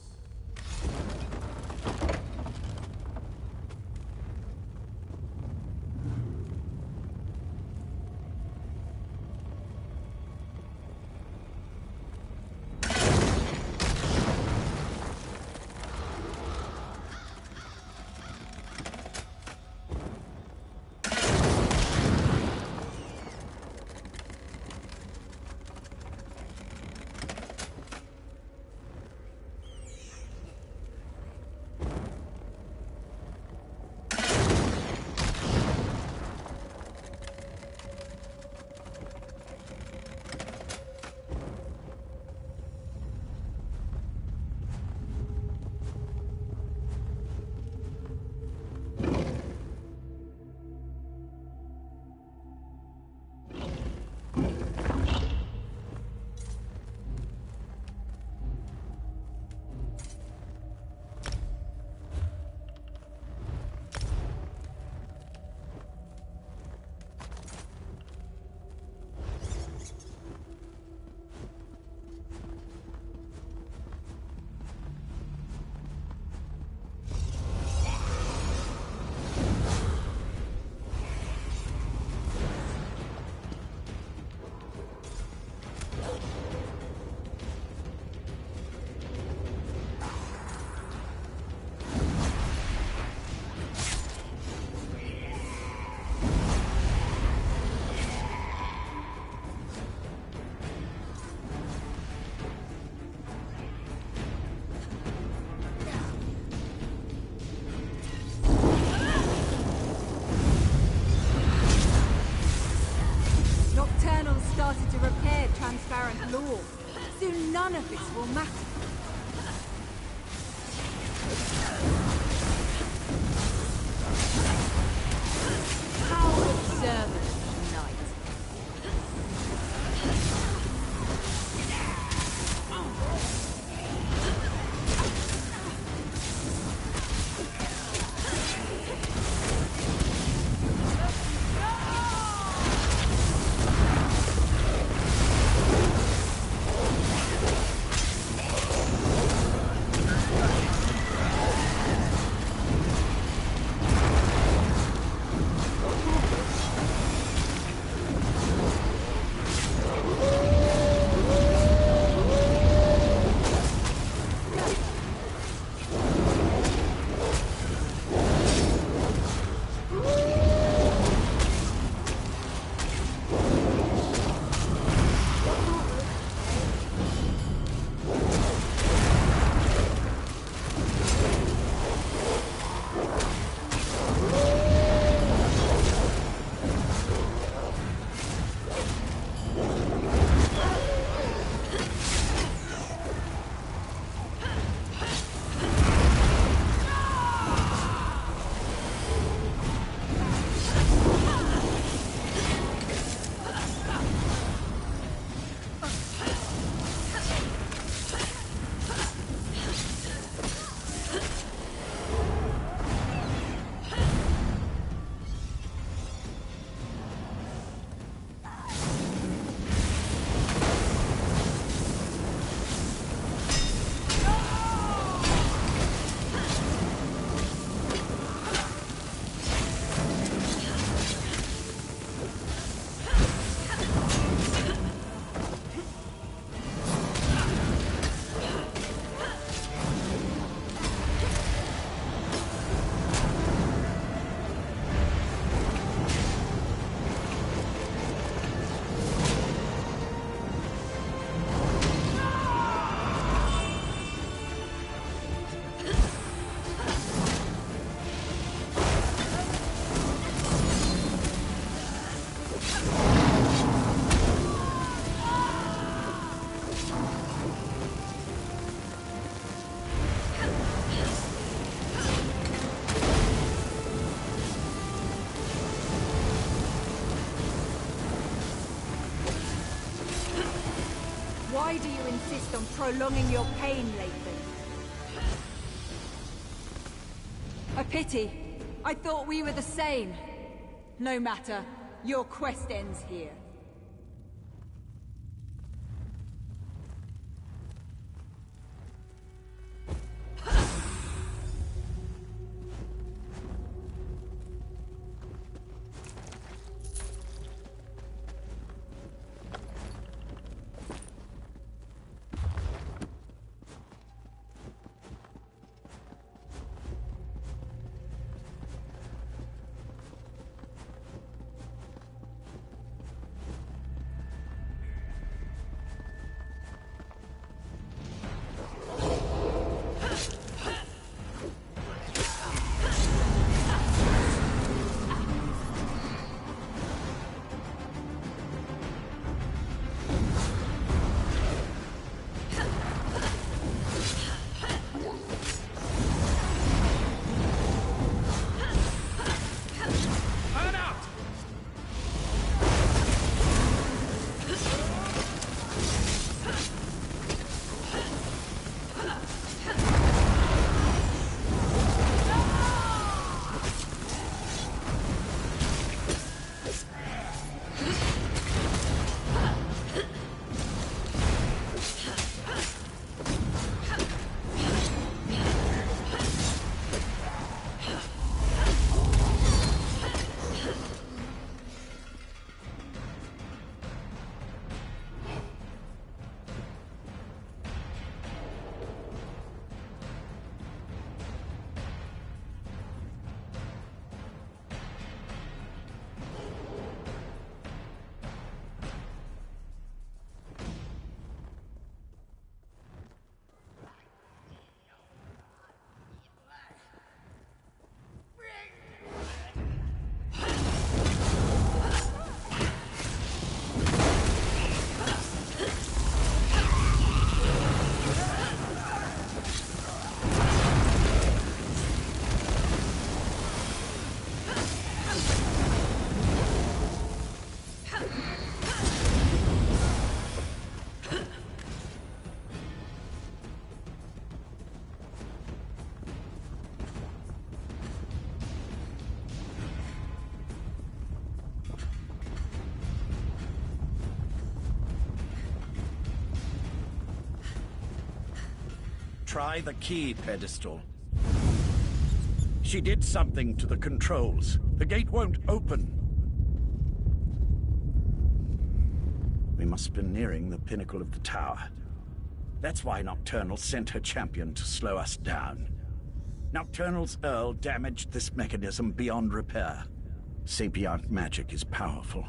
Started to repair transparent law. Soon none of this will matter. How observant tonight. Why do you insist on prolonging your pain, Lathan? A pity. I thought we were the same. No matter. Your quest ends here. Try the key pedestal. She did something to the controls. The gate won't open. We must be nearing the pinnacle of the tower. That's why Nocturnal sent her champion to slow us down. Nocturnal's Earl damaged this mechanism beyond repair. Sapient magic is powerful,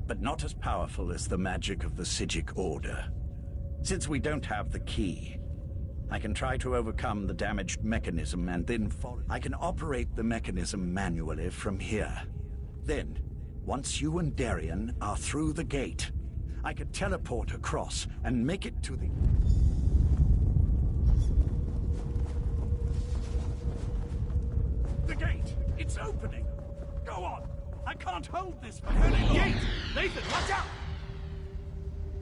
but not as powerful as the magic of the Psijic Order. Since we don't have the key, I can try to overcome the damaged mechanism and then follow. I can operate the mechanism manually from here. Then, once you and Darien are through the gate, I could teleport across and make it to the... The gate! It's opening! Go on! I can't hold this for very long! Gate! Nathan, watch out!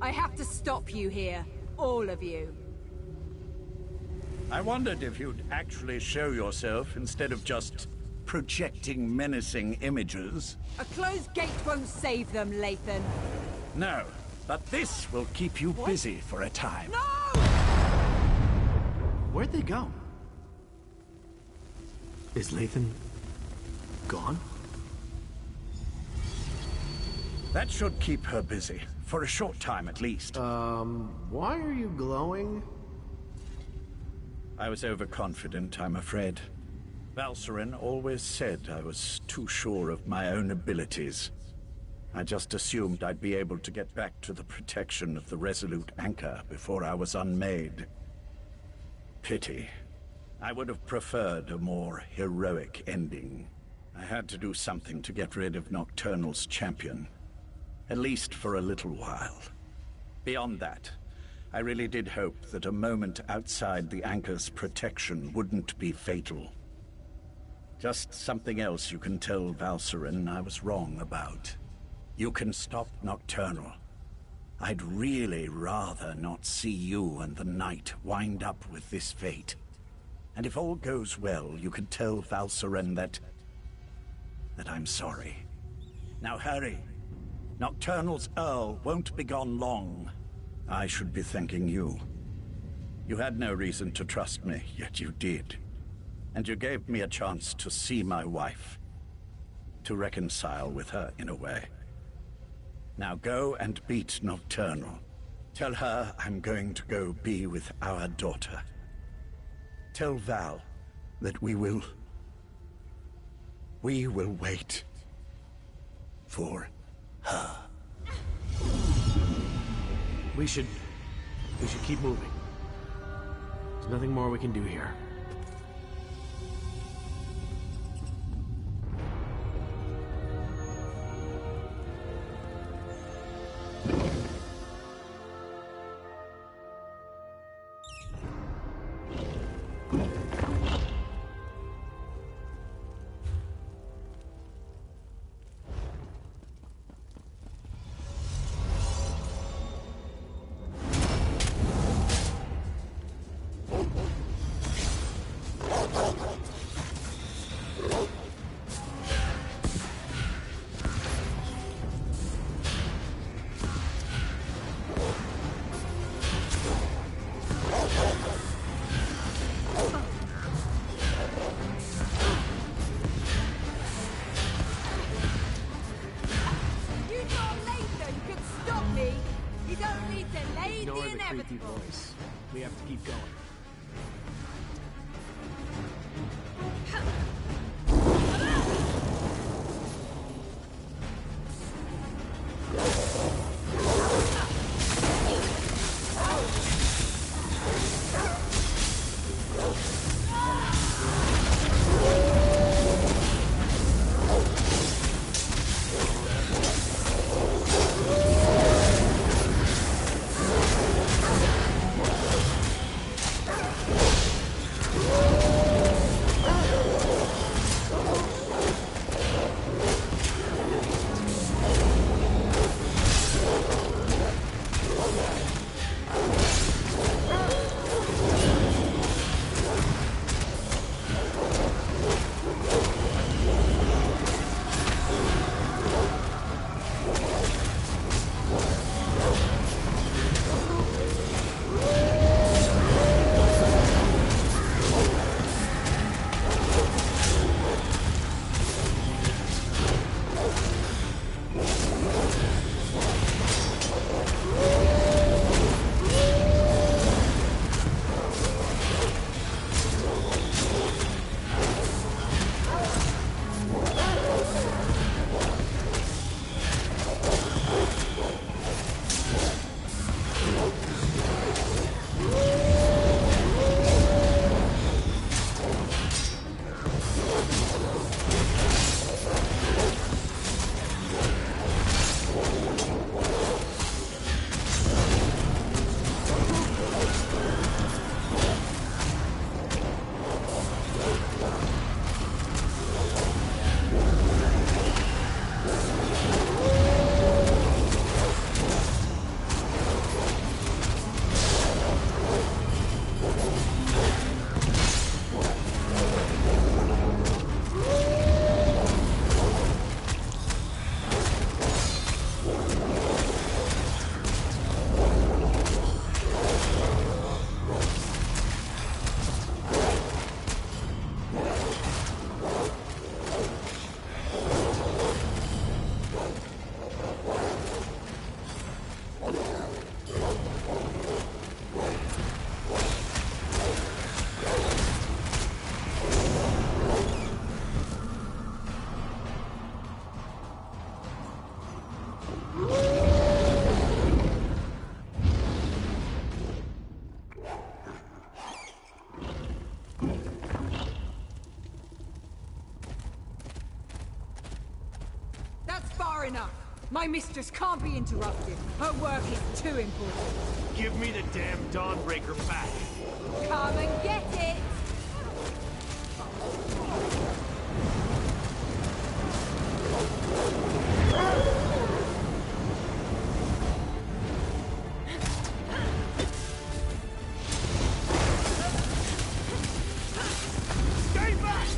I have to stop you here. All of you. I wondered if you'd actually show yourself instead of just projecting menacing images. A closed gate won't save them, Lathan. No, but this will keep you busy for a time. No! Where'd they go? Is Lathan gone? That should keep her busy, for a short time at least. Why are you glowing? I was overconfident, I'm afraid. Valcerin always said I was too sure of my own abilities. I just assumed I'd be able to get back to the protection of the Resolute Anchor before I was unmade. Pity. I would have preferred a more heroic ending. I had to do something to get rid of Nocturnal's champion. At least for a little while. Beyond that, I really did hope that a moment outside the Anchor's protection wouldn't be fatal. Just something else you can tell Valcerin I was wrong about. You can stop Nocturnal. I'd really rather not see you and the Knight wind up with this fate. And if all goes well, you can tell Valcerin that I'm sorry. Now hurry. Nocturnal's Earl won't be gone long. I should be thanking you. You had no reason to trust me, yet you did. And you gave me a chance to see my wife. To reconcile with her in a way. Now go and beat Nocturnal. Tell her I'm going to go be with our daughter. Tell Val that we will wait for her. We should keep moving. There's nothing more we can do here. We have to keep going. My mistress can't be interrupted. Her work is too important. Give me the damn Dawnbreaker back. Come and get it! Stay back!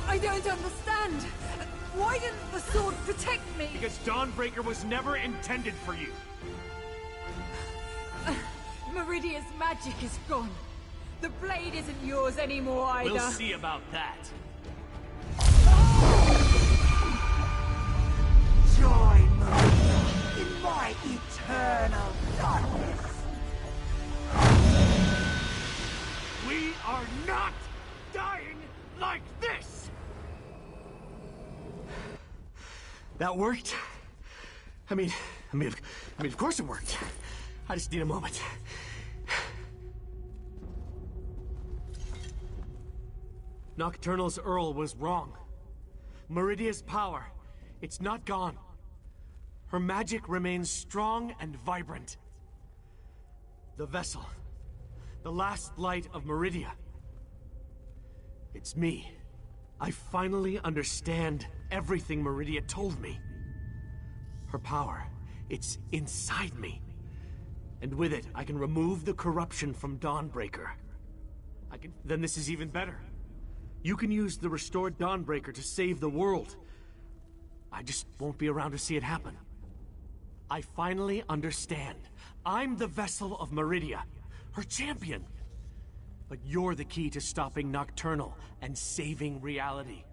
I don't understand. Why didn't the sword protect me? Because Dawnbreaker was never intended for you. Meridia's magic is gone. The blade isn't yours anymore either. We'll see about that. Join Meridia in my eternal darkness. We are not dying like this! That worked? I mean, of course it worked. I just need a moment. Nocturnal's Earl was wrong. Meridia's power, it's not gone. Her magic remains strong and vibrant. The vessel, the last light of Meridia. It's me. I finally understand everything Meridia told me. Her power, it's inside me. And with it, I can remove the corruption from Dawnbreaker. Then this is even better. You can use the restored Dawnbreaker to save the world. I just won't be around to see it happen. I finally understand. I'm the vessel of Meridia, her champion. But you're the key to stopping Nocturnal and saving reality.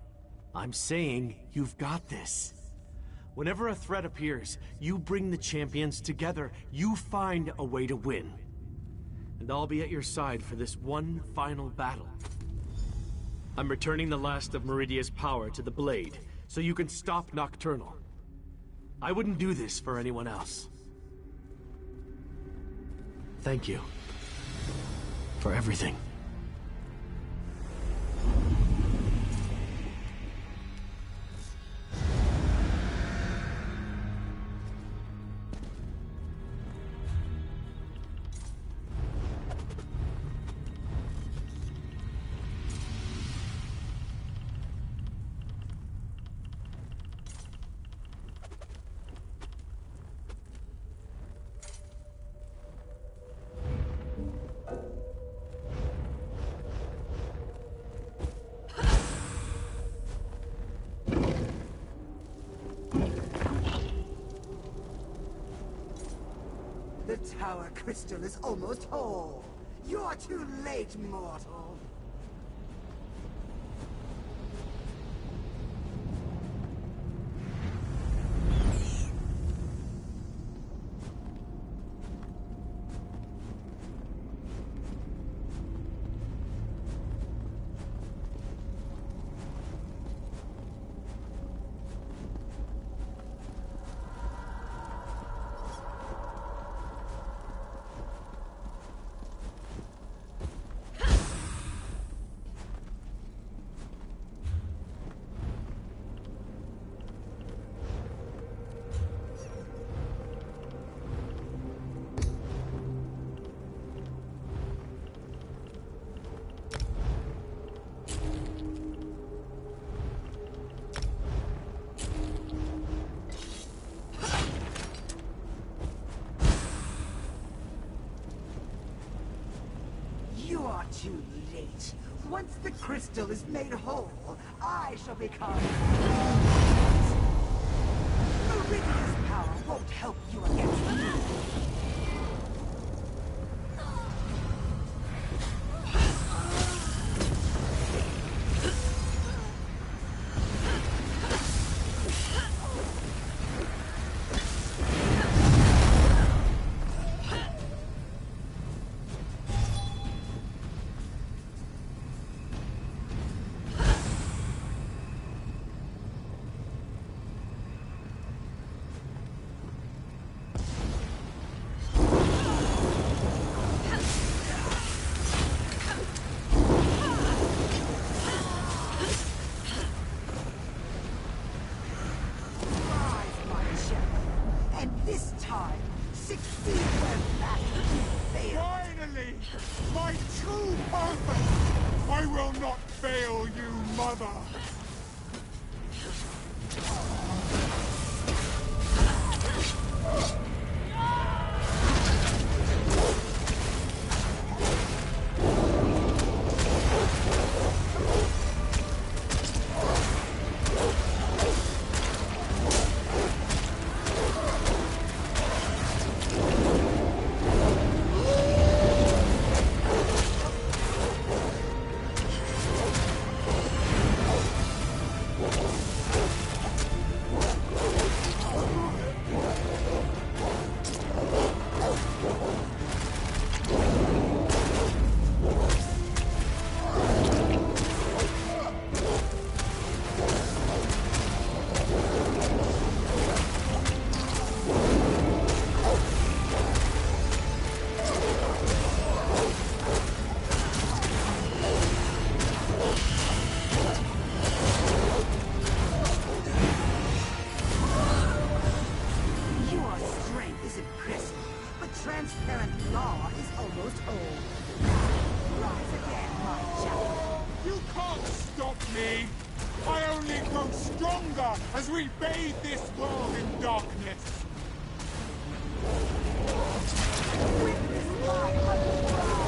I'm saying you've got this. Whenever a threat appears, you bring the champions together. You find a way to win. And I'll be at your side for this one final battle. I'm returning the last of Meridia's power to the blade, so you can stop Nocturnal. I wouldn't do this for anyone else. Thank you. For everything. The tower crystal is almost whole. You're too late, mortal. You're too late, Once the crystal is made whole, I shall become... Meridian's power won't help you against me. My true purpose! I will not fail you, Mother! Transparent law is almost old. Rise again, my child. You can't stop me! I only grow stronger as we bathe this world in darkness! Witness my unbridled power!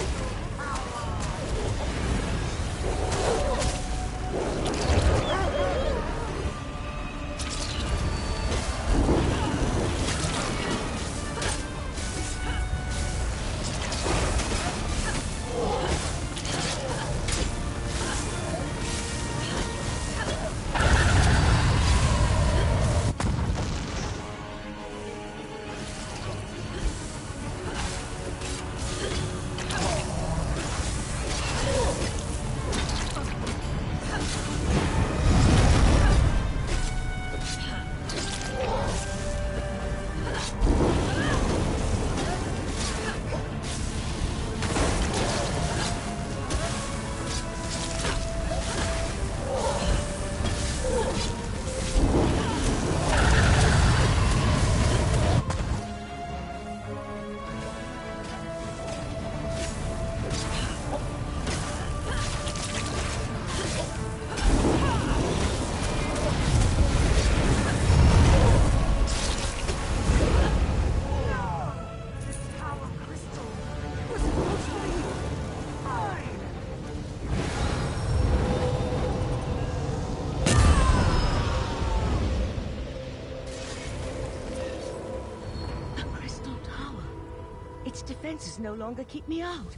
Its defenses no longer keep me out.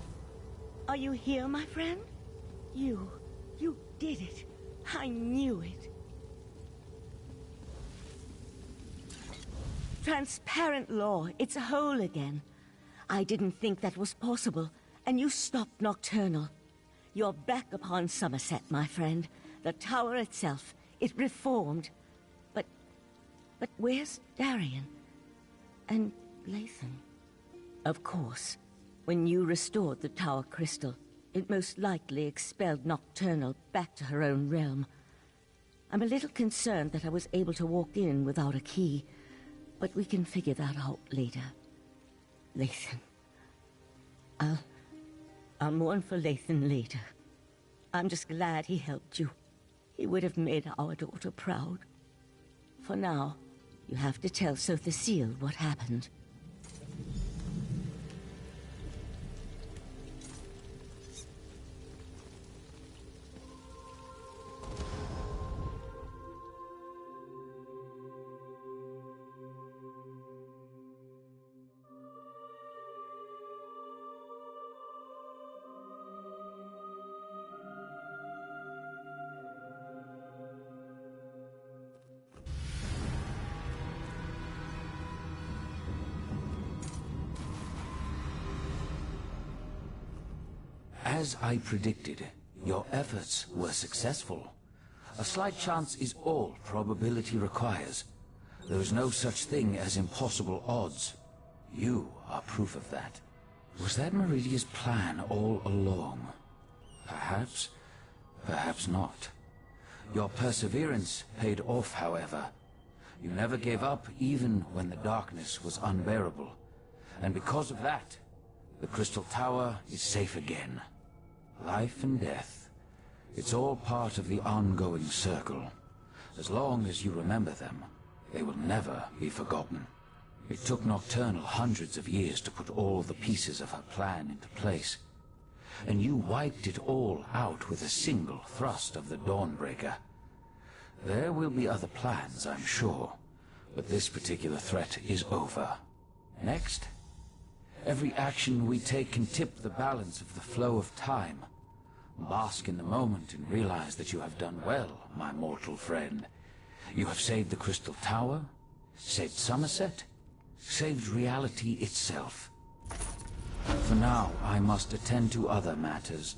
Are you here, my friend? You did it. I knew it. Transparent law, it's whole again. I didn't think that was possible, and you stopped Nocturnal. You're back upon Somerset, my friend. The tower itself, it reformed. But where's Darian? And Lathan? Of course, when you restored the Tower Crystal, it most likely expelled Nocturnal back to her own realm. I'm a little concerned that I was able to walk in without a key, but we can figure that out later. Lathan. I'll mourn for Lathan later. I'm just glad he helped you. He would have made our daughter proud. For now, you have to tell Sotha Seal what happened. As I predicted, your efforts were successful. A slight chance is all probability requires. There is no such thing as impossible odds. You are proof of that. Was that Meridia's plan all along? Perhaps, perhaps not. Your perseverance paid off, however. You never gave up even when the darkness was unbearable. And because of that, the Crystal Tower is safe again. Life and death, it's all part of the ongoing circle. As long as you remember them, they will never be forgotten. It took Nocturnal hundreds of years to put all the pieces of her plan into place. And you wiped it all out with a single thrust of the Dawnbreaker. There will be other plans, I'm sure, but this particular threat is over. Next, every action we take can tip the balance of the flow of time. Bask in the moment and realize that you have done well, my mortal friend. You have saved the Crystal Tower, saved Somerset, saved reality itself. For now, I must attend to other matters.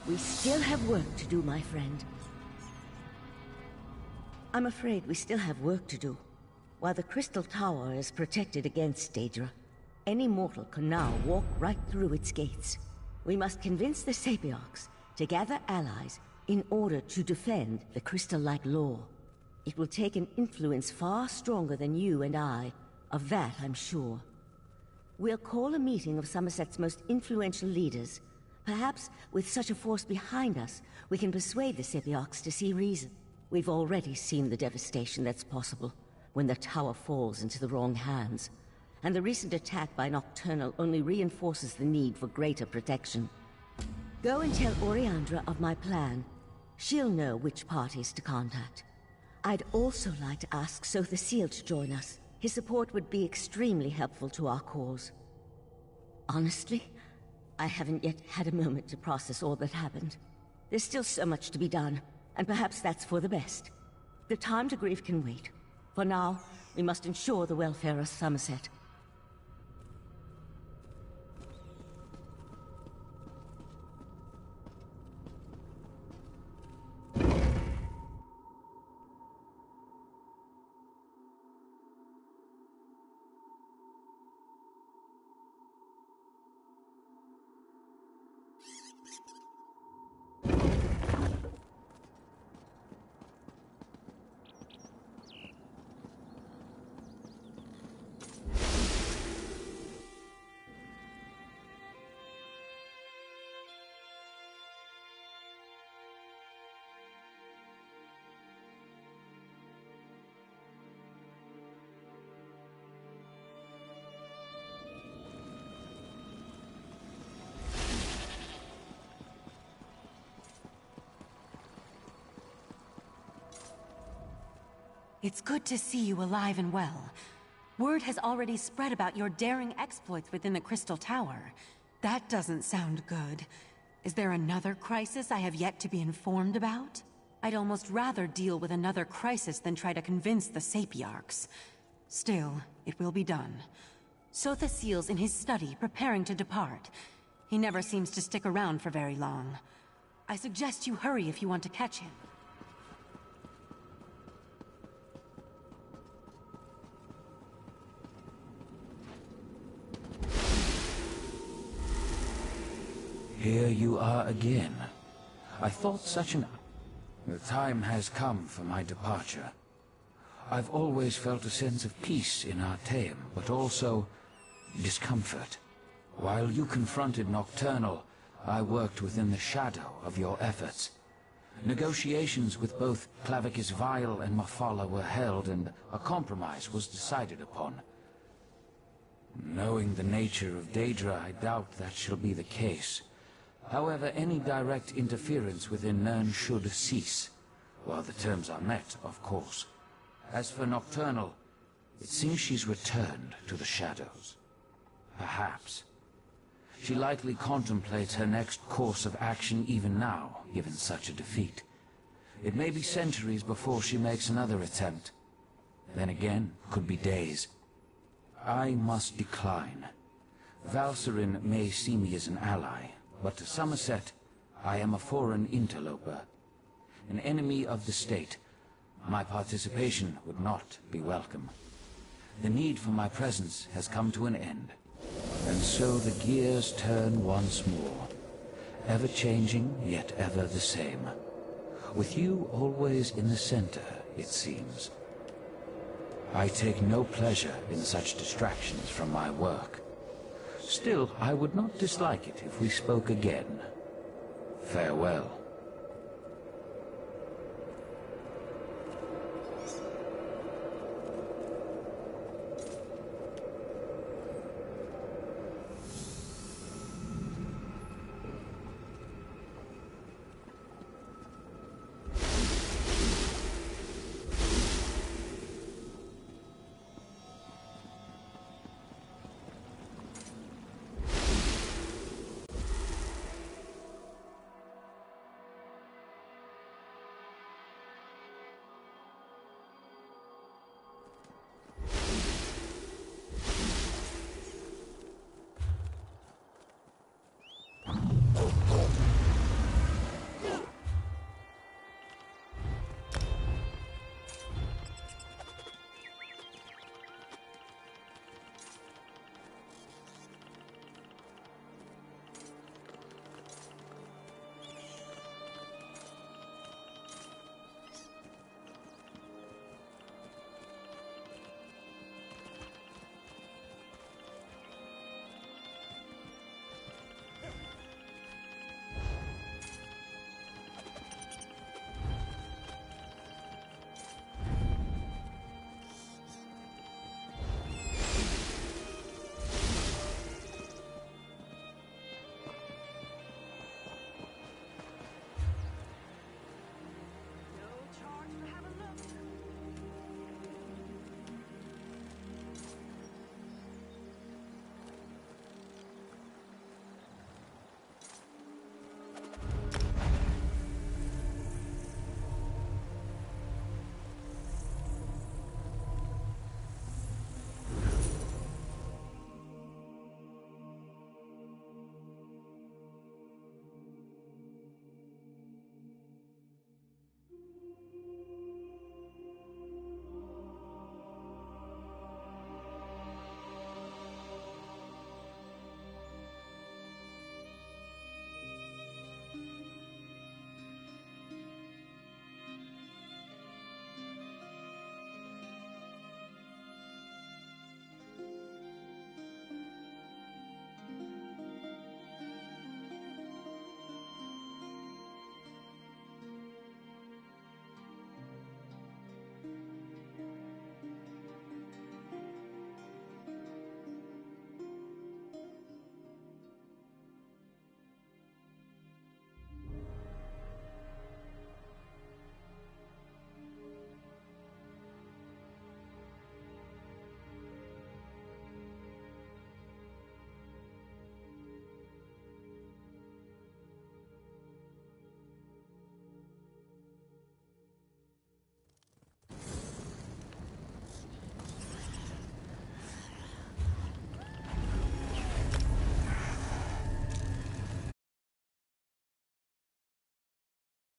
We still have work to do, my friend. I'm afraid we still have work to do. While the Crystal Tower is protected against Daedra, any mortal can now walk right through its gates. We must convince the Sapiarchs to gather allies in order to defend the crystal-like law. It will take an influence far stronger than you and I. Of that, I'm sure. We'll call a meeting of Somerset's most influential leaders. Perhaps, with such a force behind us, we can persuade the Sapiarchs to see reason. We've already seen the devastation that's possible when the tower falls into the wrong hands. And the recent attack by Nocturnal only reinforces the need for greater protection. Go and tell Oriandra of my plan. She'll know which parties to contact. I'd also like to ask Sotha Seal to join us. His support would be extremely helpful to our cause. Honestly, I haven't yet had a moment to process all that happened. There's still so much to be done, and perhaps that's for the best. The time to grieve can wait. For now, we must ensure the welfare of Somerset. It's good to see you alive and well. Word has already spread about your daring exploits within the Crystal Tower. That doesn't sound good. Is there another crisis I have yet to be informed about? I'd almost rather deal with another crisis than try to convince the Sapiarchs. Still, it will be done. Sotha Seal's in his study, preparing to depart. He never seems to stick around for very long. I suggest you hurry if you want to catch him. Here you are again. I thought such an... The time has come for my departure. I've always felt a sense of peace in Artaeum, but also discomfort. While you confronted Nocturnal, I worked within the shadow of your efforts. Negotiations with both Clavicus Vile and Mafala were held, and a compromise was decided upon. Knowing the nature of Daedra, I doubt that shall be the case. However, any direct interference within Nirn should cease, while the terms are met, of course. As for Nocturnal, it seems she's returned to the shadows. Perhaps. She likely contemplates her next course of action even now, given such a defeat. It may be centuries before she makes another attempt. Then again, could be days. I must decline. Valserin may see me as an ally, but to Somerset, I am a foreign interloper. An enemy of the state. My participation would not be welcome. The need for my presence has come to an end. And so the gears turn once more. Ever changing, yet ever the same. With you always in the center, it seems. I take no pleasure in such distractions from my work. Still, I would not dislike it if we spoke again. Farewell.